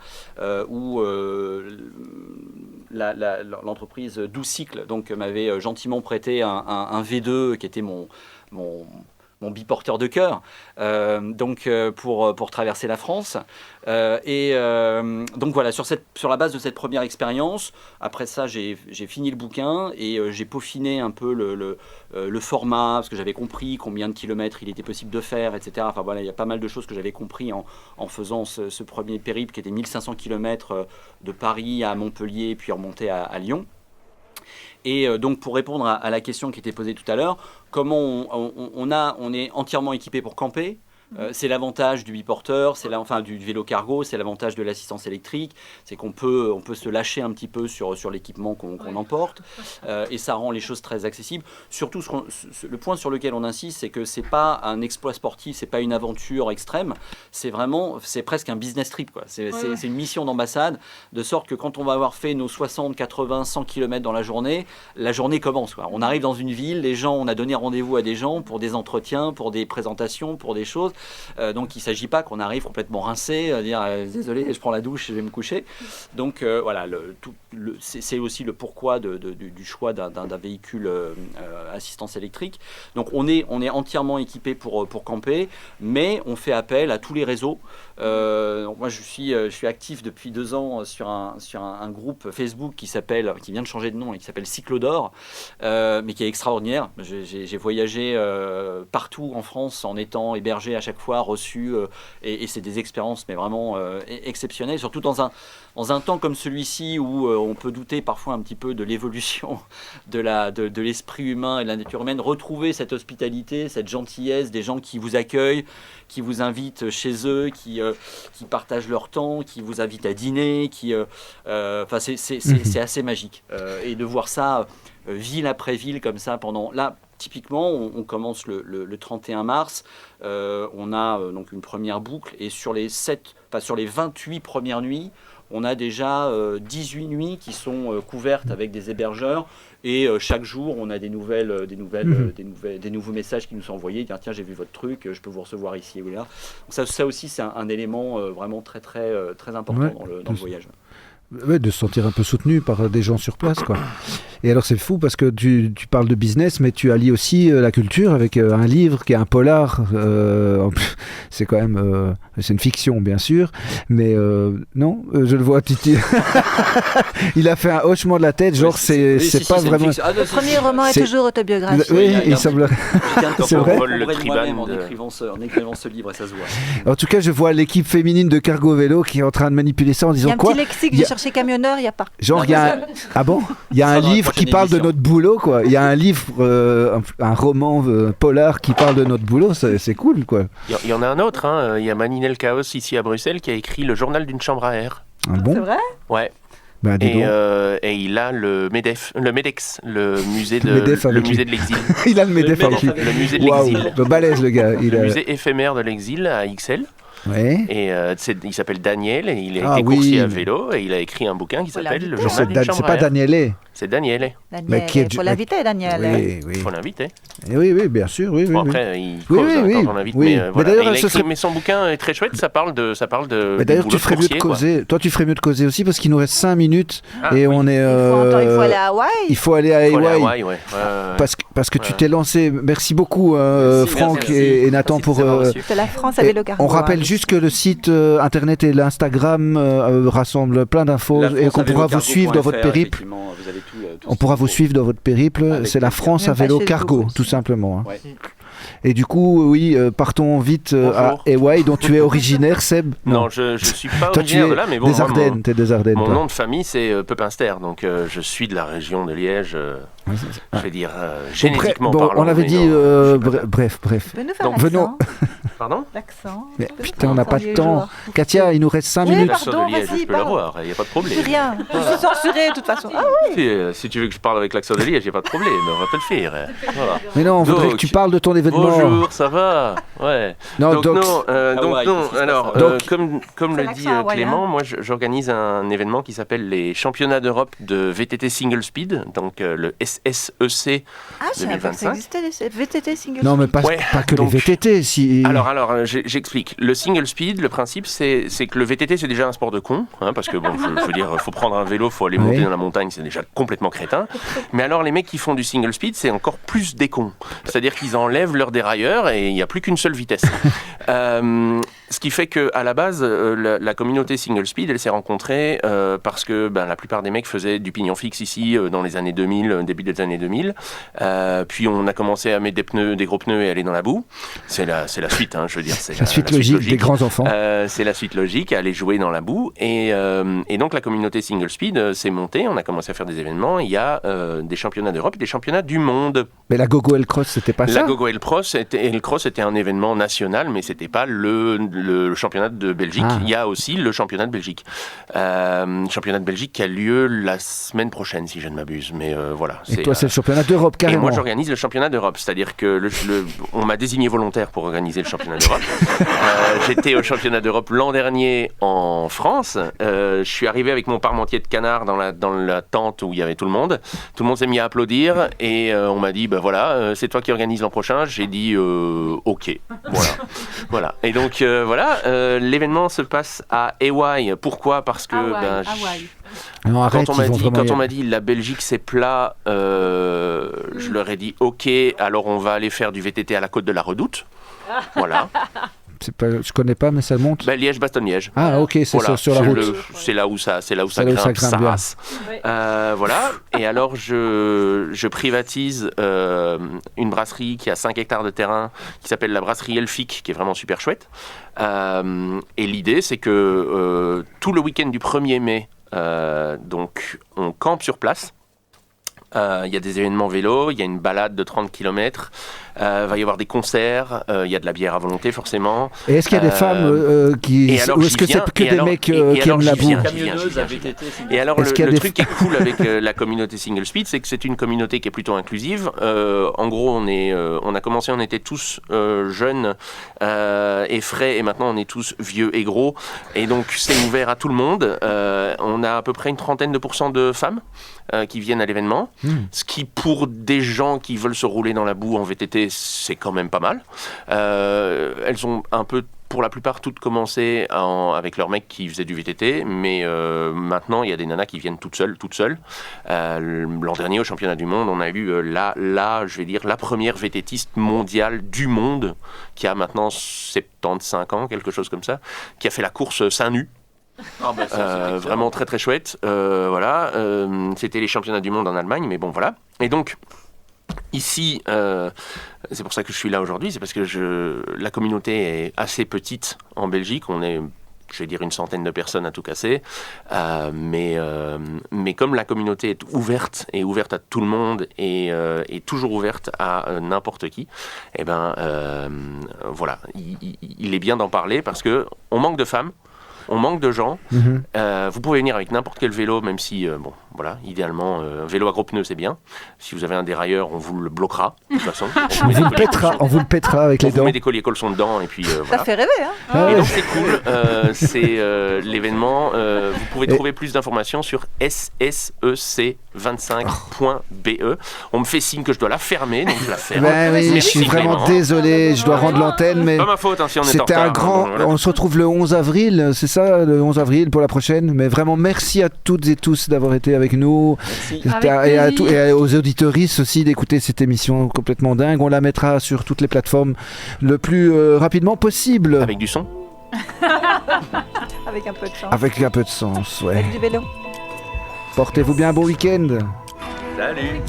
[SPEAKER 7] où l'entreprise 12 Cycles m'avait gentiment prêté un V2 qui était mon biporteur de cœur, pour traverser la France. Donc voilà, sur la base de cette première expérience, après ça, j'ai fini le bouquin et j'ai peaufiné un peu le format, parce que j'avais compris combien de kilomètres il était possible de faire, etc. Enfin voilà, il y a pas mal de choses que j'avais compris en faisant ce premier périple qui était 1500 kilomètres de Paris à Montpellier, puis remonter à Lyon. Et donc pour répondre à la question qui était posée tout à l'heure, comment on est entièrement équipé pour camper. C'est l'avantage du biporteur, du vélo cargo, c'est l'avantage de l'assistance électrique, c'est qu'on peut se lâcher un petit peu sur l'équipement qu'on emporte, et ça rend les choses très accessibles. Surtout, le point sur lequel on insiste, c'est que c'est pas un exploit sportif, c'est pas une aventure extrême, c'est presque un business trip, quoi. C'est une mission d'ambassade, de sorte que quand on va avoir fait nos 60, 80, 100 km dans la journée commence, quoi. On arrive dans une ville, on a donné rendez-vous à des gens pour des entretiens, pour des présentations, pour des choses. Donc il ne s'agit pas qu'on arrive complètement rincé, à dire désolé, je prends la douche, je vais me coucher. Donc voilà, c'est aussi le pourquoi du choix d'un véhicule assistance électrique. Donc on est entièrement équipé pour camper, mais on fait appel à tous les réseaux. Donc moi je suis actif depuis 2 ans sur un groupe Facebook qui vient de changer de nom et qui s'appelle Cyclodor, mais qui est extraordinaire. J'ai voyagé partout en France en étant hébergé à chaque fois, reçu, et c'est des expériences mais vraiment exceptionnelles, surtout dans un temps comme celui-ci où on peut douter parfois un petit peu de l'évolution de l'esprit humain et de la nature humaine. Retrouver cette hospitalité, cette gentillesse des gens qui vous accueillent, qui vous invitent chez eux, qui partagent leur temps, qui vous invitent à dîner, c'est assez magique. Et de voir ça ville après ville comme ça typiquement, on commence le 31 mars, on a donc une première boucle, et sur les 28 premières nuits, on a déjà 18 nuits qui sont couvertes avec des hébergeurs, et chaque jour, on a des nouveaux messages qui nous sont envoyés, dire tiens, j'ai vu votre truc, je peux vous recevoir ici ou là. Donc ça aussi, c'est un élément vraiment très très très important dans le voyage.
[SPEAKER 2] Ouais, de se sentir un peu soutenu par des gens sur place, quoi. Et alors c'est fou parce que tu parles de business, mais tu allies aussi la culture avec un livre qui est un polar. C'est quand même, c'est une fiction bien sûr, mais non, je le vois Titi. Il a fait un hochement de la tête, genre c'est pas vraiment.
[SPEAKER 5] Le premier roman est toujours autobiographique.
[SPEAKER 2] Oui, il semble. C'est vrai.
[SPEAKER 7] En écrivant ce livre, et ça se voit.
[SPEAKER 2] En tout cas, je vois l'équipe féminine de Cargo Vélo qui est en train de manipuler ça en disant quoi.
[SPEAKER 5] Il y a un petit lexique. Chez camionneur, il n'y a pas.
[SPEAKER 2] Genre, il y a un livre qui parle de notre boulot, quoi. Il y a un livre, un roman polar qui parle de notre boulot, c'est cool, quoi.
[SPEAKER 4] Il y en a un autre, hein. Il y a Maninel Chaos ici à Bruxelles qui a écrit Le journal d'une chambre à air.
[SPEAKER 2] Ah bon ?
[SPEAKER 5] C'est vrai ?
[SPEAKER 4] Ouais.
[SPEAKER 2] Ben,
[SPEAKER 4] et il a le MEDEX, le musée de l'exil.
[SPEAKER 2] Il a le MEDEF avec lui.
[SPEAKER 4] Le musée de l'exil.
[SPEAKER 2] Wow, balèze le gars.
[SPEAKER 4] Le musée éphémère de l'exil à Ixelles.
[SPEAKER 2] Ouais.
[SPEAKER 4] Et il s'appelle Daniel, et il a été coursier à vélo, et il a écrit un bouquin qui s'appelle Le journal d'une chambre à air.
[SPEAKER 2] C'est pas Daniele.
[SPEAKER 4] C'est Daniel.
[SPEAKER 5] Il faut l'inviter, Daniel.
[SPEAKER 2] Oui.
[SPEAKER 4] Il faut l'inviter.
[SPEAKER 2] Oui, bien sûr. Oui,
[SPEAKER 4] bon, après, il cause quand on l'invite.
[SPEAKER 2] Oui.
[SPEAKER 4] Mais voilà.
[SPEAKER 2] Mais
[SPEAKER 4] son bouquin est très chouette, ça parle de
[SPEAKER 2] mais d'ailleurs, tu ferais mieux de causer. Toi, tu ferais mieux de causer aussi, parce qu'il nous reste 5 minutes. Et on est.
[SPEAKER 5] Il faut aller à Hawaï.
[SPEAKER 2] Il faut aller à Hawaï.
[SPEAKER 4] Parce
[SPEAKER 2] que tu t'es lancé. Merci beaucoup, Franck et Nathan, pour.
[SPEAKER 5] C'est la France à vélo cargo.
[SPEAKER 2] On rappelle juste que le site internet et l'Instagram rassemblent plein d'infos et qu'on pourra vous suivre dans votre périple. On pourra vous suivre dans votre périple. C'est la France à vélo cargo, tout simplement.
[SPEAKER 7] Ouais.
[SPEAKER 2] Et du coup, oui, partons vite à EY, dont tu es originaire, Seb.
[SPEAKER 4] Non, je ne suis pas originaire de là, mais bon,
[SPEAKER 2] des Ardennes, t'es des Ardennes.
[SPEAKER 4] Mon nom de famille, c'est Pepinster, donc je suis de la région de Liège. Je vais dire génétiquement parlant.
[SPEAKER 2] On avait dit, bref.
[SPEAKER 5] Donc venons.
[SPEAKER 4] Pardon ?
[SPEAKER 5] L'accent.
[SPEAKER 2] Putain, on n'a pas de temps. Katia, il nous reste 5 minutes.
[SPEAKER 4] L'accent de Liège, je peux l'avoir, il n'y a pas de problème.
[SPEAKER 5] Plus rien, je suis censurée de toute façon. Ah oui.
[SPEAKER 4] Si tu veux que je parle avec l'accent de Liège, il n'y a pas de problème, on va te le faire. Voilà.
[SPEAKER 2] Mais non, on voudrait que tu parles de ton événement.
[SPEAKER 4] Bonjour, ça va ? Ouais. Donc non, alors, comme le dit Clément, moi j'organise un événement qui s'appelle les Championnats d'Europe de VTT Single Speed, donc le SSEC 2025.
[SPEAKER 5] Ça existait les VTT Single Speed.
[SPEAKER 2] Non, mais pas que les VTT.
[SPEAKER 4] Alors, j'explique. Le Single Speed, le principe, c'est que le VTT, c'est déjà un sport de con, parce que bon, je veux dire, faut prendre un vélo, faut aller monter dans la montagne, c'est déjà complètement crétin. Mais alors, les mecs qui font du Single Speed, c'est encore plus des cons. C'est-à-dire qu'ils enlèvent leur dérailleur et il n'y a plus qu'une seule vitesse. Ce qui fait qu'à la base, la communauté Single Speed, elle s'est rencontrée parce que la plupart des mecs faisaient du pignon fixe ici dans les années 2000, début des années 2000. Puis on a commencé à mettre des gros pneus et aller dans la boue. C'est la suite, je veux dire. C'est
[SPEAKER 2] la suite logique des grands enfants.
[SPEAKER 4] C'est la suite logique, aller jouer dans la boue. Et donc la communauté Single Speed s'est montée. On a commencé à faire des événements. Il y a des championnats d'Europe et des championnats du monde.
[SPEAKER 2] Mais la Gogo L-Cross, c'était pas ça ?
[SPEAKER 4] La Gogo L-Cross était un événement national, mais c'était pas le championnat de Belgique. Il y a aussi le championnat de Belgique. Championnat de Belgique qui a lieu la semaine prochaine, si je ne m'abuse. Mais voilà.
[SPEAKER 2] Et toi, c'est le championnat d'Europe, carrément.
[SPEAKER 4] Et moi, j'organise le championnat d'Europe. C'est-à-dire que on m'a désigné volontaire pour organiser le championnat d'Europe. J'étais au championnat d'Europe l'an dernier en France. Je suis arrivé avec mon parmentier de canard dans la tente où il y avait tout le monde. Tout le monde s'est mis à applaudir et on m'a dit, voilà, c'est toi qui organises l'an prochain. J'ai dit, ok. Voilà. Et donc, l'événement se passe à EY. Pourquoi ? Parce que quand on m'a dit la Belgique c'est plat, je leur ai dit ok, alors on va aller faire du VTT à la côte de la Redoute. Voilà.
[SPEAKER 2] Je connais pas, mais ça monte.
[SPEAKER 4] Liège-Bastogne-Liège.
[SPEAKER 2] Ah ok, c'est sur la route.
[SPEAKER 4] C'est là où ça grimpe, ça race. Voilà. Et alors je privatise une brasserie qui a 5 hectares de terrain, qui s'appelle la brasserie Elfic, qui est vraiment super chouette. Et l'idée c'est que tout le week-end du 1er mai, donc on campe sur place. Il y a des événements vélo, il y a une balade de 30 km, va y avoir des concerts, il y a de la bière à volonté forcément.
[SPEAKER 2] Et est-ce qu'il y a des femmes qui... Ou est-ce que c'est que des mecs qui aiment la boue ?
[SPEAKER 4] Et alors le truc qui est cool avec la communauté Single Speed, c'est que c'est une communauté qui est plutôt inclusive. En gros, on a commencé, on était tous jeunes et frais, et maintenant on est tous vieux et gros. Et donc c'est ouvert à tout le monde. On a à peu près une 30% de femmes qui viennent à l'événement. Ce qui, pour des gens qui veulent se rouler dans la boue en VTT, c'est quand même pas mal. Elles ont un peu, pour la plupart, toutes commencé avec leurs mecs qui faisaient du VTT, mais maintenant, il y a des nanas qui viennent toutes seules. L'an dernier, au championnat du monde, on a eu je vais dire, la première VTTiste mondiale du monde, qui a maintenant 75 ans, quelque chose comme ça, qui a fait la course seins nus. Vraiment très très chouette. C'était les championnats du monde en Allemagne, mais bon voilà. Et donc ici, c'est pour ça que je suis là aujourd'hui, c'est parce que la communauté est assez petite en Belgique. On est, je vais dire, une centaine de personnes à tout casser, mais comme la communauté est ouverte à tout le monde et toujours ouverte à n'importe qui, voilà, il est bien d'en parler parce que on manque de femmes. On manque de gens. Vous pouvez venir avec n'importe quel vélo, même si, idéalement, un vélo à gros pneus, c'est bien. Si vous avez un dérailleur, on vous le bloquera, de toute façon.
[SPEAKER 2] On vous le pètera avec les dents.
[SPEAKER 4] On vous met des colliers colsons dedans, et puis voilà.
[SPEAKER 5] Ça fait rêver, hein.
[SPEAKER 4] Et donc, c'est cool. C'est l'événement. Vous pouvez trouver plus d'informations sur ssec25.be. On me fait signe que je dois la fermer, donc je la ferme.
[SPEAKER 2] Oui, je suis vraiment désolé, je dois rendre l'antenne, mais...
[SPEAKER 4] Pas ma faute, si on est en retard.
[SPEAKER 2] C'était un grand... On se retrouve le 11 avril, c'est ça, le 11 avril pour la prochaine. Mais vraiment, merci à toutes et tous d'avoir été avec nous. Et aux auditeuristes aussi d'écouter cette émission complètement dingue. On la mettra sur toutes les plateformes le plus rapidement possible.
[SPEAKER 4] Avec du son.
[SPEAKER 5] Avec un peu de sens.
[SPEAKER 2] Avec un peu de sens, ouais.
[SPEAKER 5] Avec du vélo.
[SPEAKER 2] Portez-vous bien, bon week-end.
[SPEAKER 4] Salut.